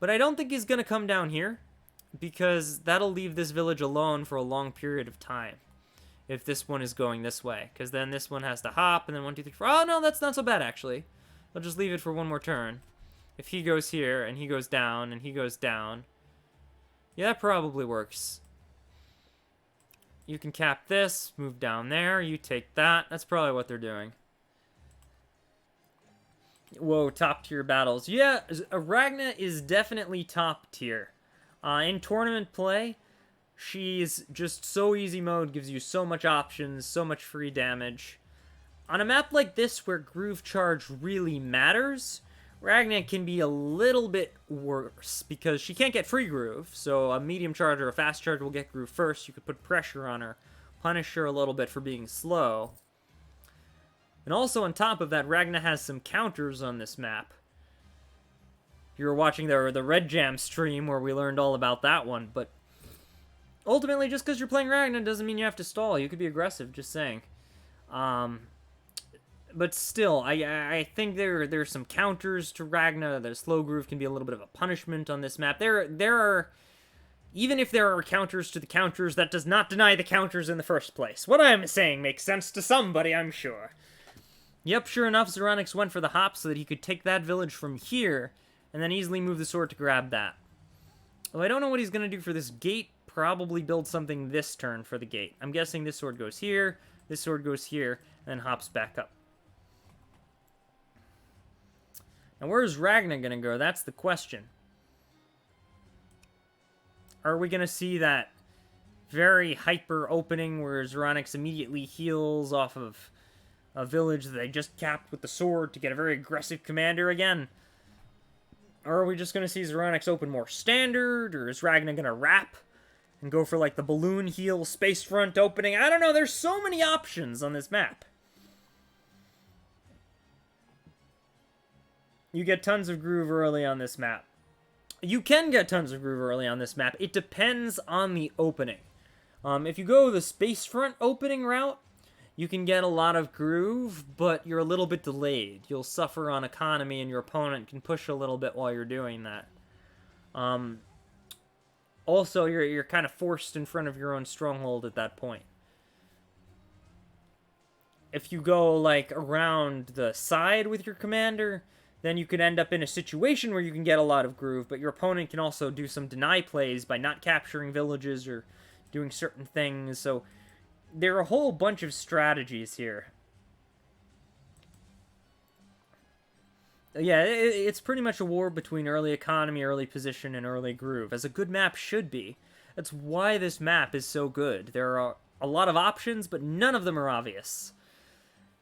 But I don't think he's going to come down here, because that'll leave this village alone for a long period of time. If this one is going this way. Because then this one has to hop, and then 1, 2, 3, 4. Oh, no, that's not so bad, actually. I'll just leave it for one more turn. If he goes here, and he goes down, and he goes down. Yeah, that probably works. You can cap this, move down there, you take that. That's probably what they're doing. Whoa, top tier battles. Yeah, Ragna is definitely top tier. In tournament play, she's just so easy mode, gives you so much options, so much free damage. On a map like this where groove charge really matters, Ragna can be a little bit worse because she can't get free groove, so a medium charge or a fast charge will get groove first. You could put pressure on her, punish her a little bit for being slow. And also on top of that, Ragna has some counters on this map. You were watching the Red Jam stream where we learned all about that one, but ultimately just because you're playing Ragna doesn't mean you have to stall. You could be aggressive, just saying. But still, I think there's some counters to Ragna. The slow groove can be a little bit of a punishment on this map. There are Even if there are counters to the counters, that does not deny the counters in the first place. What I am saying makes sense to somebody, I'm sure. Yep, sure enough, Zeronix went for the hop so that he could take that village from here, and then easily move the sword to grab that. Well, I don't know what he's going to do for this gate. Probably build something this turn for the gate. I'm guessing this sword goes here, this sword goes here, and then hops back up. Now, where's Ragnar going to go? That's the question. Are we going to see that very hyper opening where Zeronix immediately heals off of a village that they just capped with the sword to get a very aggressive commander again? Or are we just going to see Zeronix open more standard? Or is Ragnar going to wrap and go for like the balloon heal space front opening? I don't know. There's so many options on this map. You get tons of groove early on this map. You can get tons of groove early on this map. It depends on the opening. If you go the space front opening route, you can get a lot of groove, but you're a little bit delayed. You'll suffer on economy, and your opponent can push a little bit while you're doing that. Also, you're kind of forced in front of your own stronghold at that point. If you go, like, around the side with your commander, then you could end up in a situation where you can get a lot of groove, but your opponent can also do some deny plays by not capturing villages or doing certain things, so there are a whole bunch of strategies here. Yeah, it's pretty much a war between early economy, early position, and early groove, as a good map should be. That's why this map is so good. There are a lot of options, but none of them are obvious.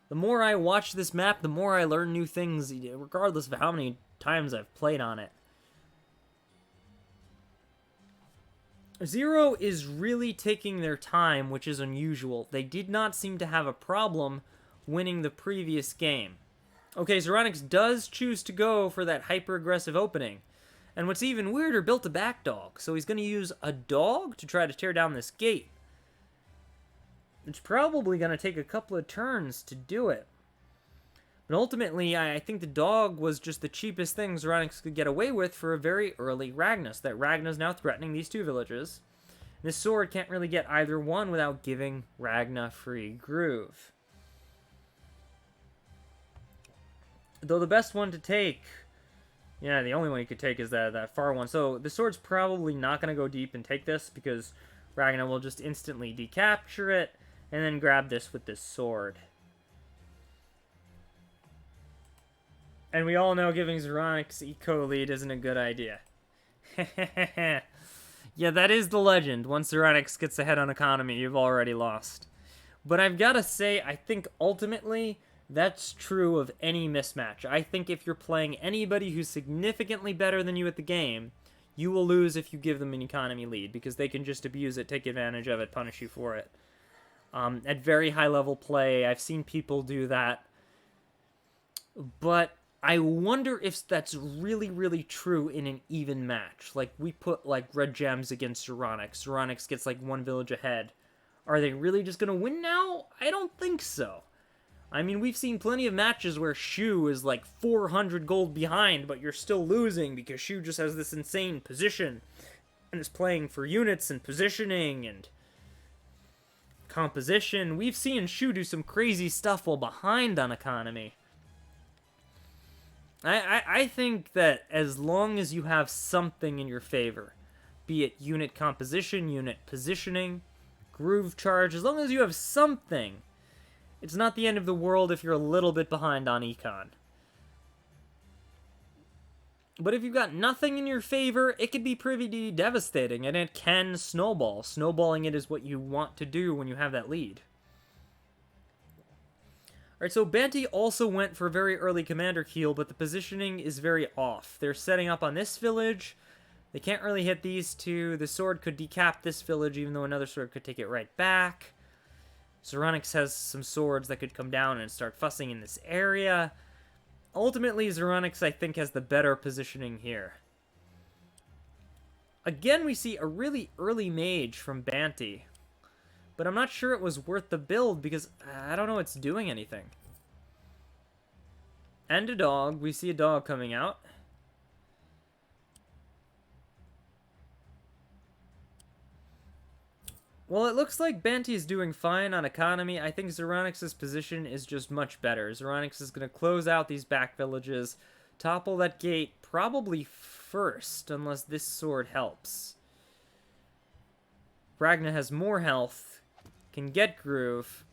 The more I watch this map, the more I learn new things, regardless of how many times I've played on it. Zero is really taking their time, which is unusual. They did not seem to have a problem winning the previous game. Okay, Zeronix does choose to go for that hyper-aggressive opening. And what's even weirder, built a back dog. So he's going to use a dog to try to tear down this gate. It's probably going to take a couple of turns to do it. But ultimately, I think the dog was just the cheapest thing Zeronix could get away with for a very early Ragnus. That Ragnar's now threatening these two villages. And this sword can't really get either one without giving Ragnar free groove. Though the best one to take... Yeah, the only one you could take is that far one. So the sword's probably not going to go deep and take this, because Ragnar will just instantly decapture it, and then grab this with this sword. And we all know giving Zeronix eco lead isn't a good idea. Yeah, that is the legend. Once Zeronix gets ahead on economy, you've already lost. But I've got to say, I think ultimately that's true of any mismatch. I think if you're playing anybody who's significantly better than you at the game, you will lose if you give them an economy lead, because they can just abuse it, take advantage of it, punish you for it. At very high level play, I've seen people do that. But I wonder if that's really, really true in an even match. Like, we put, like, red gems against Zeronix. Zeronix gets, like, one village ahead. Are they really just going to win now? I don't think so. I mean, we've seen plenty of matches where Shu is, like, 400 gold behind, but you're still losing because Shu just has this insane position and is playing for units and positioning and composition. We've seen Shu do some crazy stuff while behind on economy. I think that as long as you have something in your favor, be it unit composition, unit positioning, groove charge, as long as you have something, it's not the end of the world if you're a little bit behind on econ. But if you've got nothing in your favor, it could be pretty devastating, and it can snowball. Snowballing it is what you want to do when you have that lead. Alright, so Banty also went for a very early commander kill, but the positioning is very off. They're setting up on this village. They can't really hit these two. The sword could decap this village, even though another sword could take it right back. Zeronix has some swords that could come down and start fussing in this area. Ultimately, Zeronix, I think, has the better positioning here. Again, we see a really early mage from Banty. But I'm not sure it was worth the build, because I don't know it's doing anything. And a dog. We see a dog coming out. Well, it looks like Banty's doing fine on economy. I think Zeronix's position is just much better. Zeronix is going to close out these back villages, topple that gate probably first, unless this sword helps. Ragna has more health, can get Groove.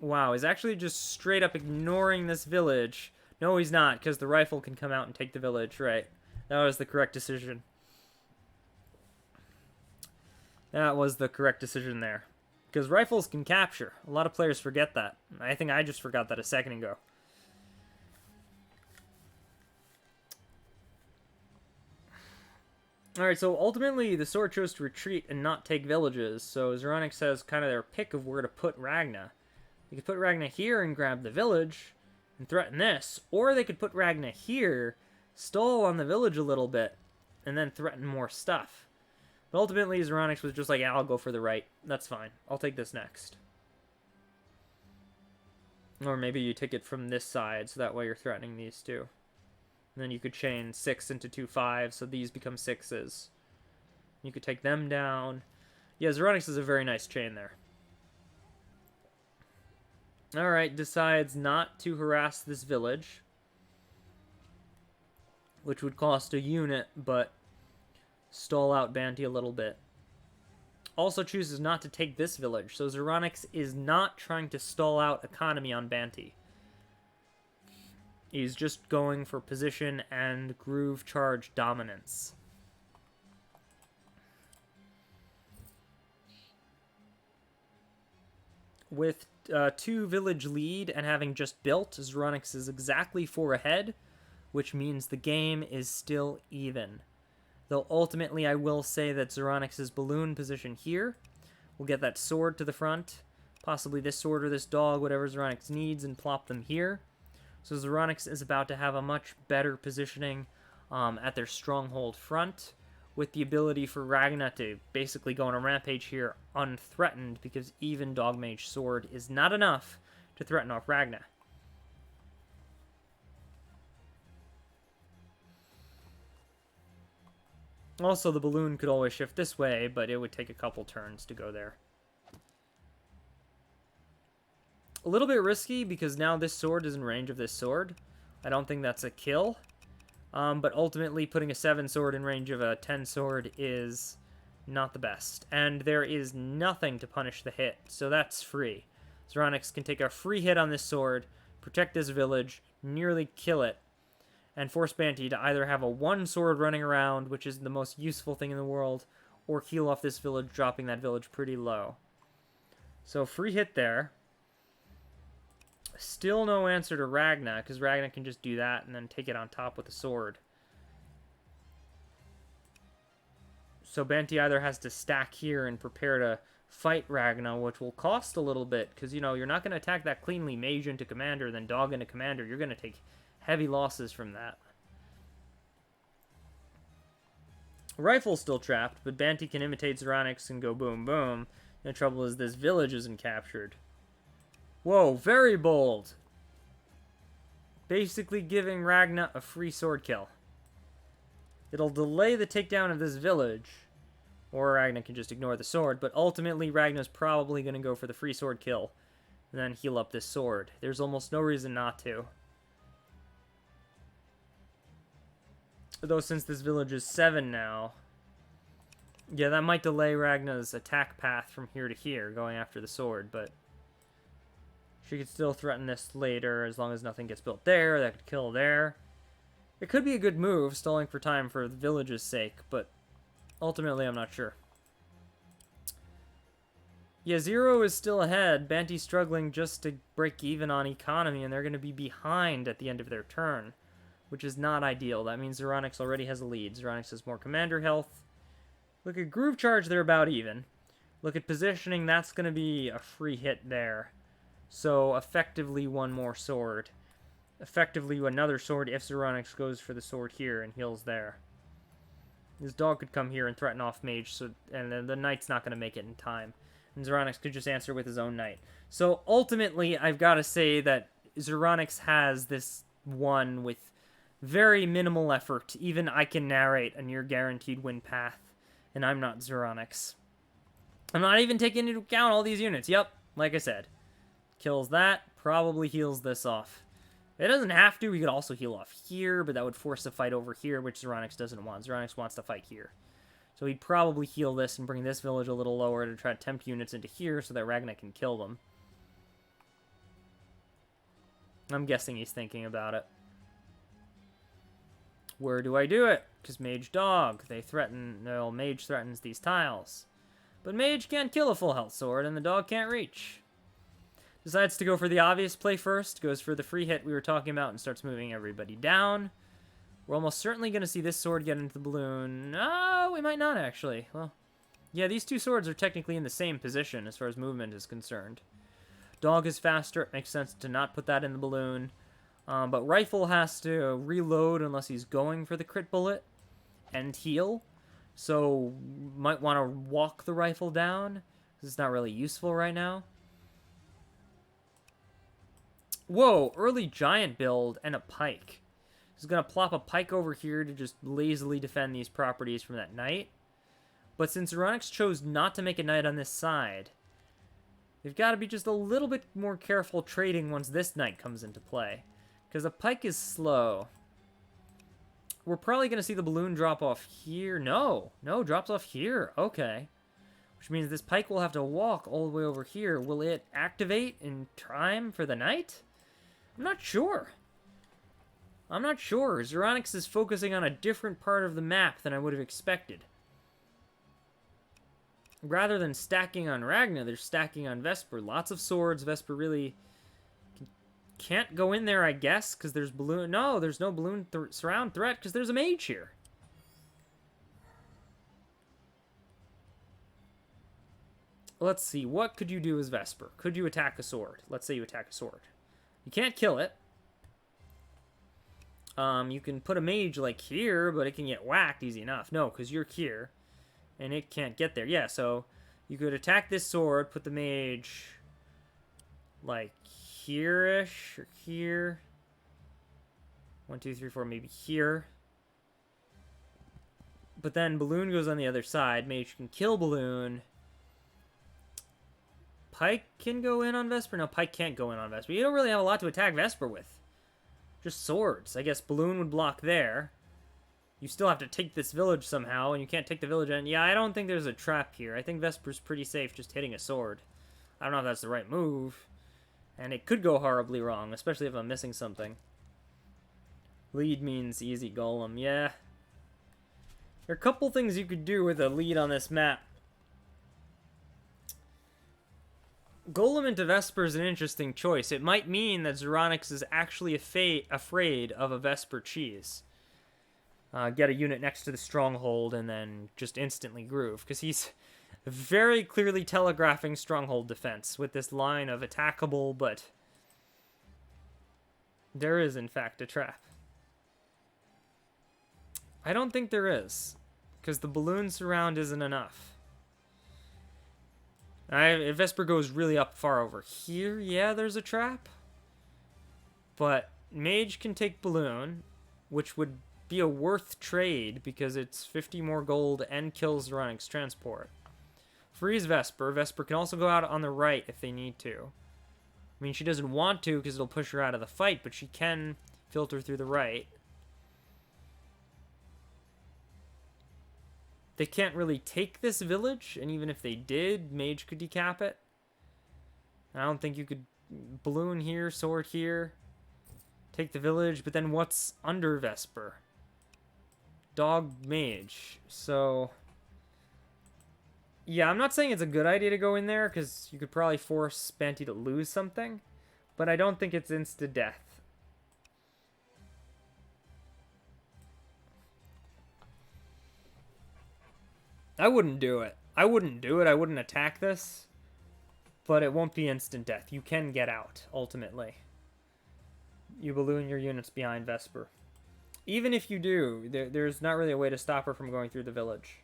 Wow, he's actually just straight up ignoring this village. No, he's not, because the rifle can come out and take the village, right. That was the correct decision. That was the correct decision there. Because rifles can capture. A lot of players forget that. I think I just forgot that a second ago. Alright, so ultimately the sword chose to retreat and not take villages. So Zeronix has kind of their pick of where to put Ragna. They could put Ragna here and grab the village and threaten this. Or they could put Ragna here, stall on the village a little bit, and then threaten more stuff. But ultimately, Zeronix was just like, yeah, I'll go for the right. That's fine. I'll take this next. Or maybe you take it from this side, so that way you're threatening these two. And then you could chain 6 into 2 5s, so these become 6s. You could take them down. Yeah, Zeronix is a very nice chain there. Alright, decides not to harass this village. Which would cost a unit, but stall out Banty a little bit. Also chooses not to take this village, so Zeronix is not trying to stall out economy on Banty. He's just going for position and groove charge dominance. With 2 village lead and having just built, Zeronix is exactly 4 ahead, which means the game is still even. Though ultimately I will say that Zeronix's balloon position here will get that sword to the front, possibly this sword or this dog, whatever Zeronix needs, and plop them here. So Zeronix is about to have a much better positioning at their stronghold front, with the ability for Ragna to basically go on a rampage here unthreatened, because even Dog Mage Sword is not enough to threaten off Ragna. Also, the balloon could always shift this way, but it would take a couple turns to go there. A little bit risky, because now this sword is in range of this sword. I don't think that's a kill. But ultimately, putting a 7 sword in range of a 10 sword is not the best. And there is nothing to punish the hit, so that's free. Zeronix can take a free hit on this sword, protect this village, nearly kill it, and force Banty to either have a 1 sword running around, which is the most useful thing in the world, or heal off this village, dropping that village pretty low. So free hit there. Still no answer to Ragna, because Ragna can just do that and then take it on top with a sword. So Banty either has to stack here and prepare to fight Ragna, which will cost a little bit, because, you know, you're not going to attack that cleanly mage into commander, then dog into commander. You're going to take heavy losses from that. Rifle's still trapped, but Banty can imitate Zeronix and go boom boom. The trouble is this village isn't captured. Whoa, very bold. Basically giving Ragna a free sword kill. It'll delay the takedown of this village, or Ragna can just ignore the sword, but ultimately Ragna's probably going to go for the free sword kill, and then heal up this sword. There's almost no reason not to. Though since this village is 7 now, yeah, that might delay Ragna's attack path from here to here, going after the sword, but she could still threaten this later, as long as nothing gets built there. That could kill there. It could be a good move, stalling for time for the village's sake, but ultimately I'm not sure. Yeah, Zero is still ahead. Banty's struggling just to break even on economy, and they're going to be behind at the end of their turn, which is not ideal. That means Zeronix already has a lead. Zeronix has more commander health. Look at groove charge, they're about even. Look at positioning, that's going to be a free hit there. So, effectively, 1 more sword. Effectively, another sword if Zeronix goes for the sword here and heals there. This dog could come here and threaten off mage, so, and then the knight's not going to make it in time. And Zeronix could just answer with his own knight. So, ultimately, I've got to say that Zeronix has this one with very minimal effort. Even I can narrate a near guaranteed win path, and I'm not Zeronix. I'm not even taking into account all these units. Yep, like I said. Kills that, probably heals this off. It doesn't have to. We could also heal off here, but that would force a fight over here, which Zeronix doesn't want. Zeronix wants to fight here. So he'd probably heal this and bring this village a little lower to try to tempt units into here so that Ragna can kill them. I'm guessing he's thinking about it. Where do I do it? Because Mage Dog, they threaten... No, Mage threatens these tiles. But Mage can't kill a full health sword, and the dog can't reach. Decides to go for the obvious play first, goes for the free hit we were talking about, and starts moving everybody down. We're almost certainly going to see this sword get into the balloon. No, we might not, actually. Well, yeah, these two swords are technically in the same position as far as movement is concerned. Dog is faster. It makes sense to not put that in the balloon. But Rifle has to reload unless he's going for the crit bullet and heal. So, might want to walk the Rifle down, because it's not really useful right now. Whoa, early giant build and a pike. He's going to plop a pike over here to just lazily defend these properties from that knight. But since Zeronix chose not to make a knight on this side, they've got to be just a little bit more careful trading once this knight comes into play. Because a pike is slow. We're probably going to see the balloon drop off here. No, drops off here. Okay. Which means this pike will have to walk all the way over here. Will it activate in time for the knight? I'm not sure. Zeronix is focusing on a different part of the map than I would have expected. Rather than stacking on Ragna, they're stacking on Vesper. Lots of swords. Vesper really can't go in there, I guess, because there's balloon. No, there's no balloon surround threat because there's a mage here. Let's see. What could you do as Vesper? Could you attack a sword? Let's say you attack a sword. You can't kill it. You can put a mage like here, but it can get whacked easy enough. No, because you're here, and it can't get there. Yeah, so you could attack this sword, put the mage like here-ish, or here. 1, 2, 3, 4, maybe here. But then Balloon goes on the other side. Mage can kill Balloon. Pike can go in on Vesper? No, Pike can't go in on Vesper. You don't really have a lot to attack Vesper with. Just swords. I guess Balloon would block there. You still have to take this village somehow, and you can't take the village in. Yeah, I don't think there's a trap here. I think Vesper's pretty safe just hitting a sword. I don't know if that's the right move. And it could go horribly wrong, especially if I'm missing something. Lead means easy golem. Yeah. There are a couple things you could do with a lead on this map. Golem into Vesper is an interesting choice. It might mean that Zeronix is actually afraid of a Vesper cheese. Get a unit next to the stronghold and then just instantly groove. Because he's very clearly telegraphing stronghold defense with this line of attackable, but there is in fact a trap. I don't think there is, because the balloon surround isn't enough. If Vesper goes really up far over here, yeah, there's a trap. But Mage can take Balloon, which would be a worth trade because it's 50 more gold and kills Zeronix transport. Freeze Vesper. Vesper can also go out on the right if they need to. I mean, she doesn't want to because it'll push her out of the fight, but she can filter through the right. They can't really take this village, and even if they did, Mage could decap it. I don't think you could Balloon here, sword here, take the village, but then what's under Vesper? Dog Mage. So, yeah, I'm not saying it's a good idea to go in there, because you could probably force Banty to lose something, but I don't think it's insta-death. I wouldn't do it. I wouldn't attack this. But it won't be instant death. You can get out, ultimately. You balloon your units behind Vesper. Even if you do, there's not really a way to stop her from going through the village.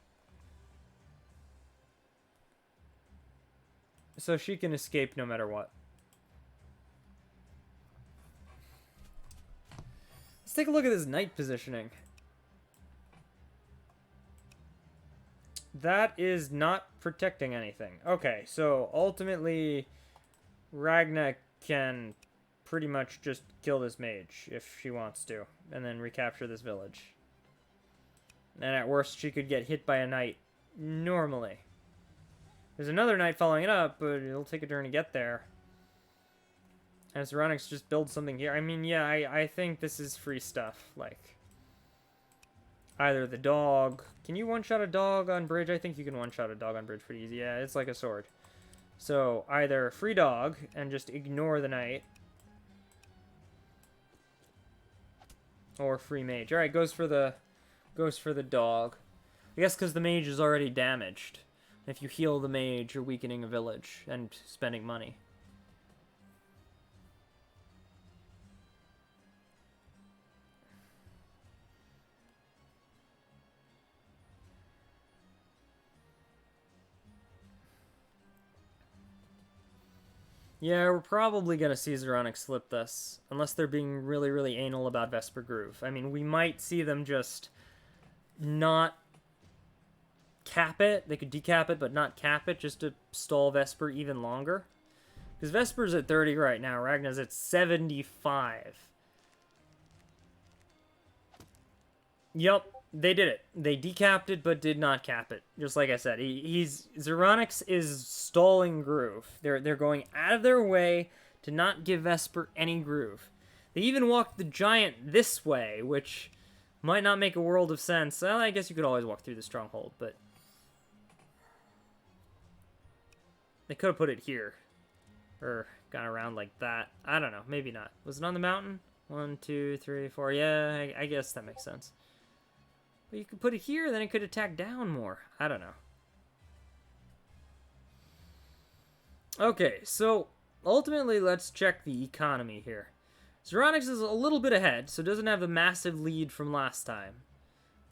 So she can escape no matter what. Let's take a look at this knight positioning. that is not protecting anything. Okay, so ultimately, Ragna can pretty much just kill this mage if she wants to, and then recapture this village. And at worst, she could get hit by a knight normally. There's another knight following it up, but it'll take a turn to get there. And Zeronix just builds something here. I mean, yeah, I think this is free stuff. Like, either the dog. Can you one-shot a dog on bridge? I think you can one-shot a dog on bridge pretty easy. Yeah, it's like a sword. So, either free dog and just ignore the knight. Or free mage. Alright, goes for the dog. I guess because the mage is already damaged. If you heal the mage, you're weakening a village and spending money. Yeah, we're probably going to see Zeronix flip this. Unless they're being really, really anal about Vesper Groove. I mean, we might see them just not cap it. They could decap it, but not cap it, just to stall Vesper even longer. Because Vesper's at 30 right now. Ragna's at 75. Yep, they did it. They decapped it, but did not cap it. Just like I said, Zeronix is stalling Groove. They're going out of their way to not give Vesper any Groove. They even walked the Giant this way, which might not make a world of sense. Well, I guess you could always walk through the Stronghold, but they could have put it here. Or gone around like that. I don't know. Maybe not. Was it on the mountain? 1, 2, 3, 4. Yeah, I guess that makes sense. But you could put it here, then it could attack down more. I don't know. Okay, so ultimately, let's check the economy here. Zeronix is a little bit ahead, so doesn't have the massive lead from last time.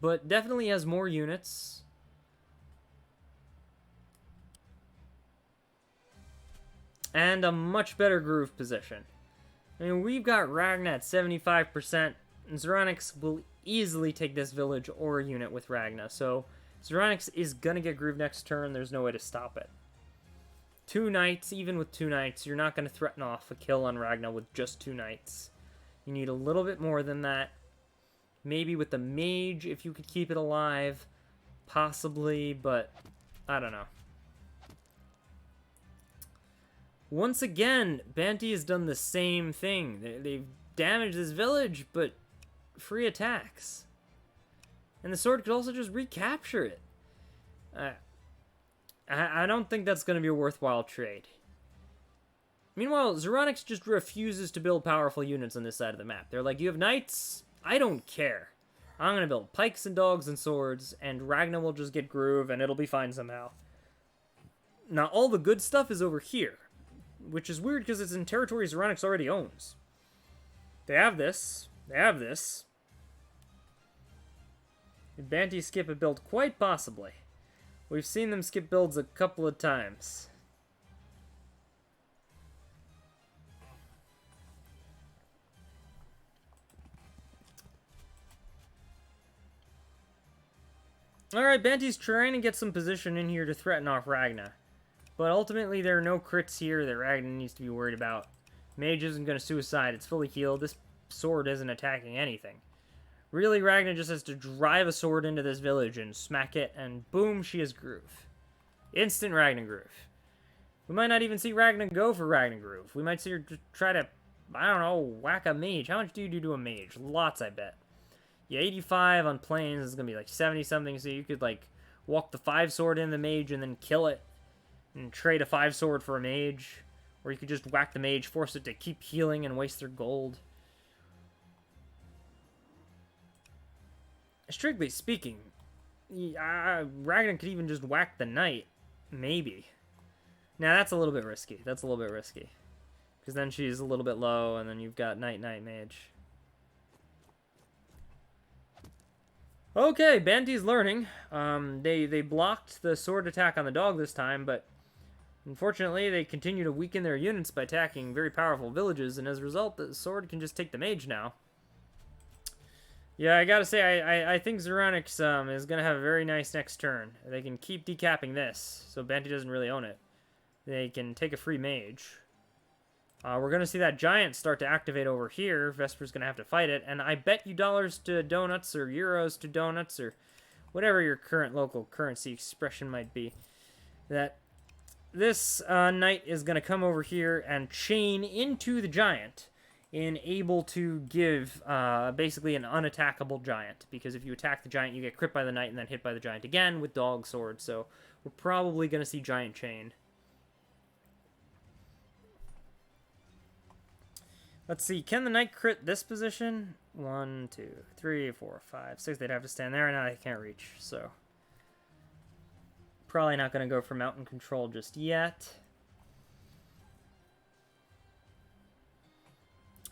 But definitely has more units. And a much better groove position. I mean, we've got Ragna at 75%, and Zeronix will easily take this village or a unit with Ragna. So Zeronix is going to get groove next turn. There's no way to stop it. 2 knights, even with 2 knights, you're not going to threaten off a kill on Ragna with just 2 knights. You need a little bit more than that. Maybe with the mage, if you could keep it alive. Possibly, but I don't know. Once again, Banty has done the same thing. They've damaged this village, but free attacks. And the sword could also just recapture it. I don't think that's going to be a worthwhile trade. Meanwhile, Zeronix just refuses to build powerful units on this side of the map. They're like, you have knights? I don't care. I'm going to build pikes and dogs and swords, and Ragna will just get groove, and it'll be fine somehow. Now, all the good stuff is over here, which is weird because it's in territory Zeronix already owns. They have this. They have this. Did Banty skip a build? Quite possibly. We've seen them skip builds a couple of times. Alright, Banty's trying to get some position in here to threaten off Ragna. But ultimately, there are no crits here that Ragna needs to be worried about. Mage isn't going to suicide. It's fully healed. This sword isn't attacking anything. Really, Ragna just has to drive a sword into this village and smack it, and boom, she has groove. Instant Ragna groove. We might not even see Ragna go for Ragna groove. We might see her just try to, I don't know, whack a mage. How much do you do to a mage? Lots, I bet. Yeah, 85 on planes is going to be like 70-something, so you could, like, walk the 5 sword in the mage and then kill it. And trade a 5 sword for a mage. Or you could just whack the mage, force it to keep healing and waste their gold. Strictly speaking, Ragnar could even just whack the knight. Maybe. Now that's a little bit risky. That's a little bit risky. Because then she's a little bit low, and then you've got knight, mage. Okay, Banty's learning. They blocked the sword attack on the dog this time, but unfortunately, they continue to weaken their units by attacking very powerful villages, and as a result, the sword can just take the mage now. Yeah, I gotta say, I think Zeronix is gonna have a very nice next turn. They can keep decapping this, so Banty doesn't really own it. They can take a free mage. We're gonna see that giant start to activate over here. Vesper's gonna have to fight it, and I bet you dollars to donuts or euros to donuts or whatever your current local currency expression might be, that this knight is gonna come over here and chain into the giant, and able to give basically an unattackable giant, because if you attack the giant, you get crit by the knight and then hit by the giant again with dog sword. So we're probably gonna see giant chain. Let's see, can the knight crit this position? 1, 2, 3, 4, 5, 6. They'd have to stand there, and now they can't reach, so probably not going to go for mountain control just yet.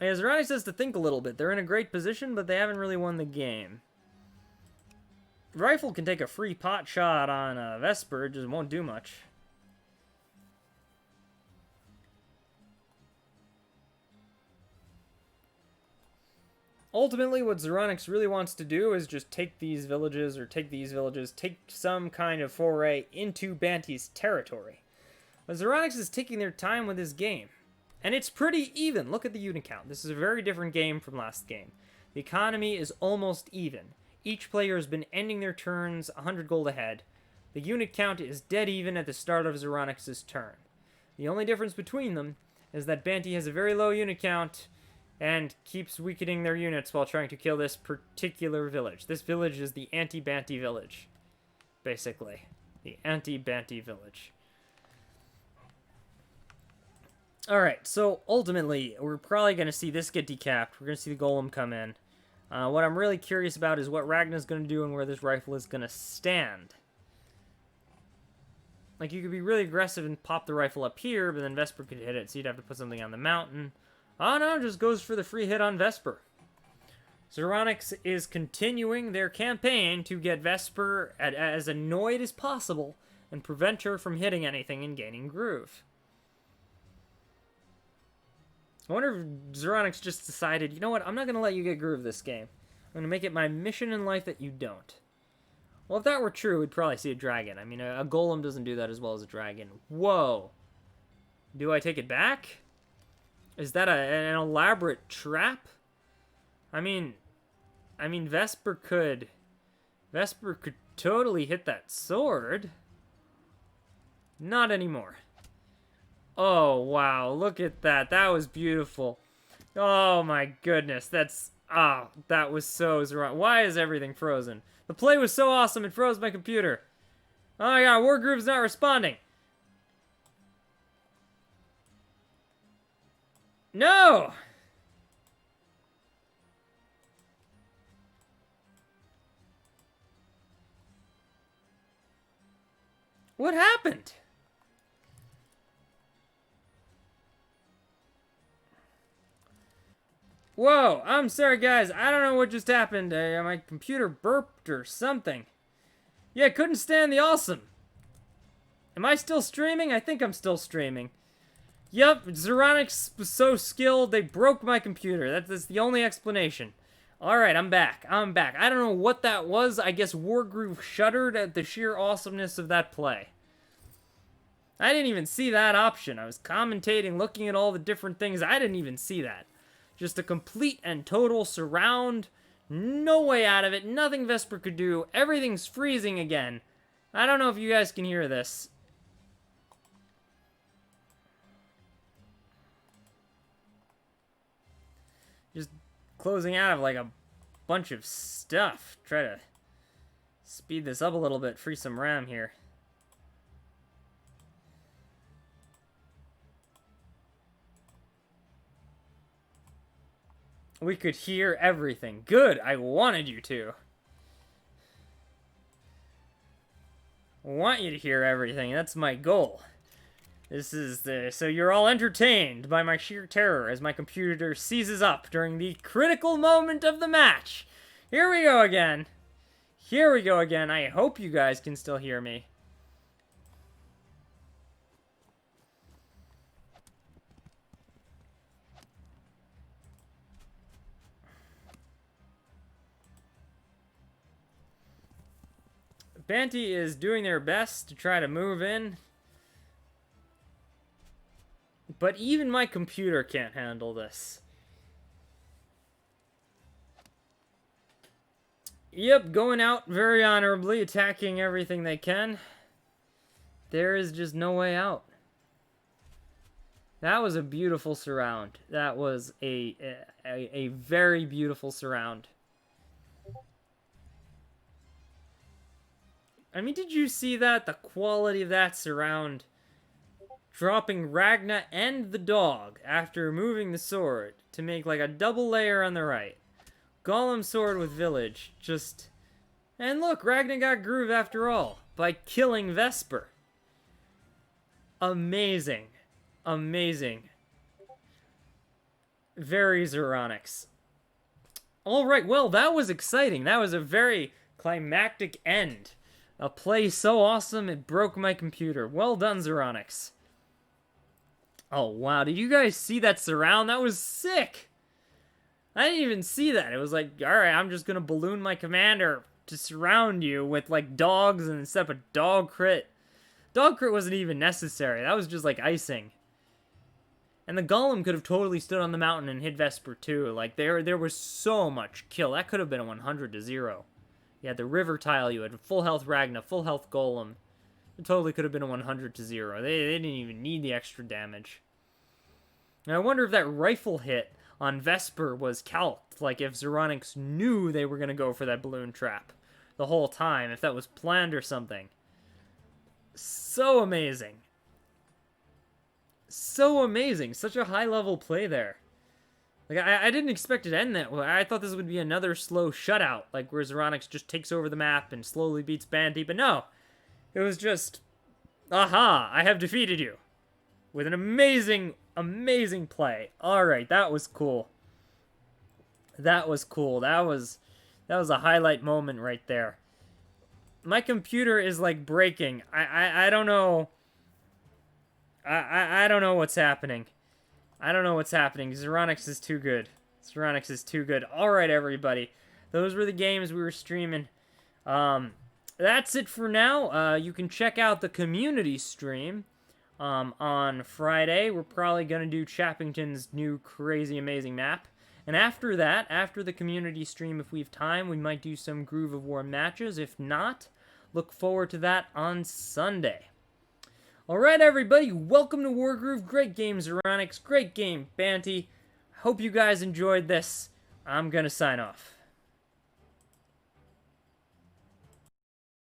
Yeah, Zeronix has to think a little bit. They're in a great position, but they haven't really won the game. Rifle can take a free pot shot on Vesper, it just won't do much. Ultimately, what Zeronix really wants to do is just take these villages, take some kind of foray into Banty's territory. But Zeronix is taking their time with this game. And it's pretty even. Look at the unit count. This is a very different game from last game. The economy is almost even. Each player has been ending their turns 100 gold ahead. The unit count is dead even at the start of Zeronix's turn. The only difference between them is that Banty has a very low unit count and keeps weakening their units while trying to kill this particular village. This village is the anti-Banty village, basically. The anti-Banty village. Alright, so ultimately, we're probably going to see this get decapped. We're going to see the golem come in. What I'm really curious about is what Ragnar's going to do and where this rifle is going to stand. Like, you could be really aggressive and pop the rifle up here, but then Vesper could hit it, so you'd have to put something on the mountain. Oh no, just goes for the free hit on Vesper. Zeronix is continuing their campaign to get Vesper as annoyed as possible and prevent her from hitting anything and gaining groove. I wonder if Zeronix just decided, you know what, I'm not going to let you get groove this game. I'm going to make it my mission in life that you don't. Well, if that were true, we'd probably see a dragon. I mean, a golem doesn't do that as well as a dragon. Whoa. Do I take it back? Is that an elaborate trap? I mean, Vesper could totally hit that sword. Not anymore. Oh, wow, look at that. That was beautiful. Oh my goodness, that was so Zeronix. Why is everything frozen? The play was so awesome, it froze my computer. Oh my god, Wargroove's not responding. No! What happened? Whoa, I'm sorry guys, I don't know what just happened. My computer burped or something. Yeah, couldn't stand the awesome. Am I still streaming? I think I'm still streaming. Yep, Zeronix was so skilled, they broke my computer. That's the only explanation. Alright, I'm back. I don't know what that was. I guess Wargroove shuddered at the sheer awesomeness of that play. I didn't even see that option. I was commentating, looking at all the different things. I didn't even see that. Just a complete and total surround. No way out of it. Nothing Vesper could do. Everything's freezing again. I don't know if you guys can hear this. Just closing out of like a bunch of stuff. Try to speed this up a little bit, free some RAM here. We could hear everything. Good, I wanted you to. I want you to hear everything, that's my goal. So you're all entertained by my sheer terror as my computer seizes up during the critical moment of the match. Here we go again. Here we go again. I hope you guys can still hear me. Banty is doing their best to try to move in. But even my computer can't handle this. Yep, going out very honorably, attacking everything they can. There is just no way out. That was a beautiful surround. That was a very beautiful surround. I mean, did you see that? The quality of that surround. Dropping Ragna and the dog after removing the sword to make like a double layer on the right. Golem sword with village. Just... And look, Ragna got groove after all. By killing Vesper. Amazing. Amazing. Very Zeronix. Alright, well, that was exciting. That was a very climactic end. A play so awesome it broke my computer. Well done, Zeronix. Oh, wow. Did you guys see that surround? That was sick. I didn't even see that. It was like, alright, I'm just gonna balloon my commander to surround you with, like, dogs and instead of a dog crit. Dog crit wasn't even necessary. That was just, like, icing. And the golem could have totally stood on the mountain and hit Vesper, too. Like, there was so much kill. That could have been a 100-0. You had the river tile, you had full health Ragna, full health Golem. It totally could have been a 100-0. They didn't even need the extra damage. And I wonder if that rifle hit on Vesper was calced. Like if Zeronix knew they were going to go for that balloon trap the whole time. If that was planned or something. So amazing. So amazing. Such a high level play there. Like, I didn't expect it to end that way. I thought this would be another slow shutout, like where Zeronix just takes over the map and slowly beats Banty, but no. It was just, aha, I have defeated you. With an amazing, amazing play. Alright, that was cool. That was cool. That was a highlight moment right there. My computer is, like, breaking. I don't know. I don't know what's happening. I don't know what's happening. Zeronix is too good. Zeronix is too good. Alright, everybody. Those were the games we were streaming. That's it for now. You can check out the community stream on Friday. We're probably going to do Chappington's new crazy amazing map. And after that, after the community stream, if we have time, we might do some Groove of War matches. If not, look forward to that on Sunday. Alright, everybody, welcome to Wargroove. Great game, Zeronix. Great game, Banty. Hope you guys enjoyed this. I'm gonna sign off.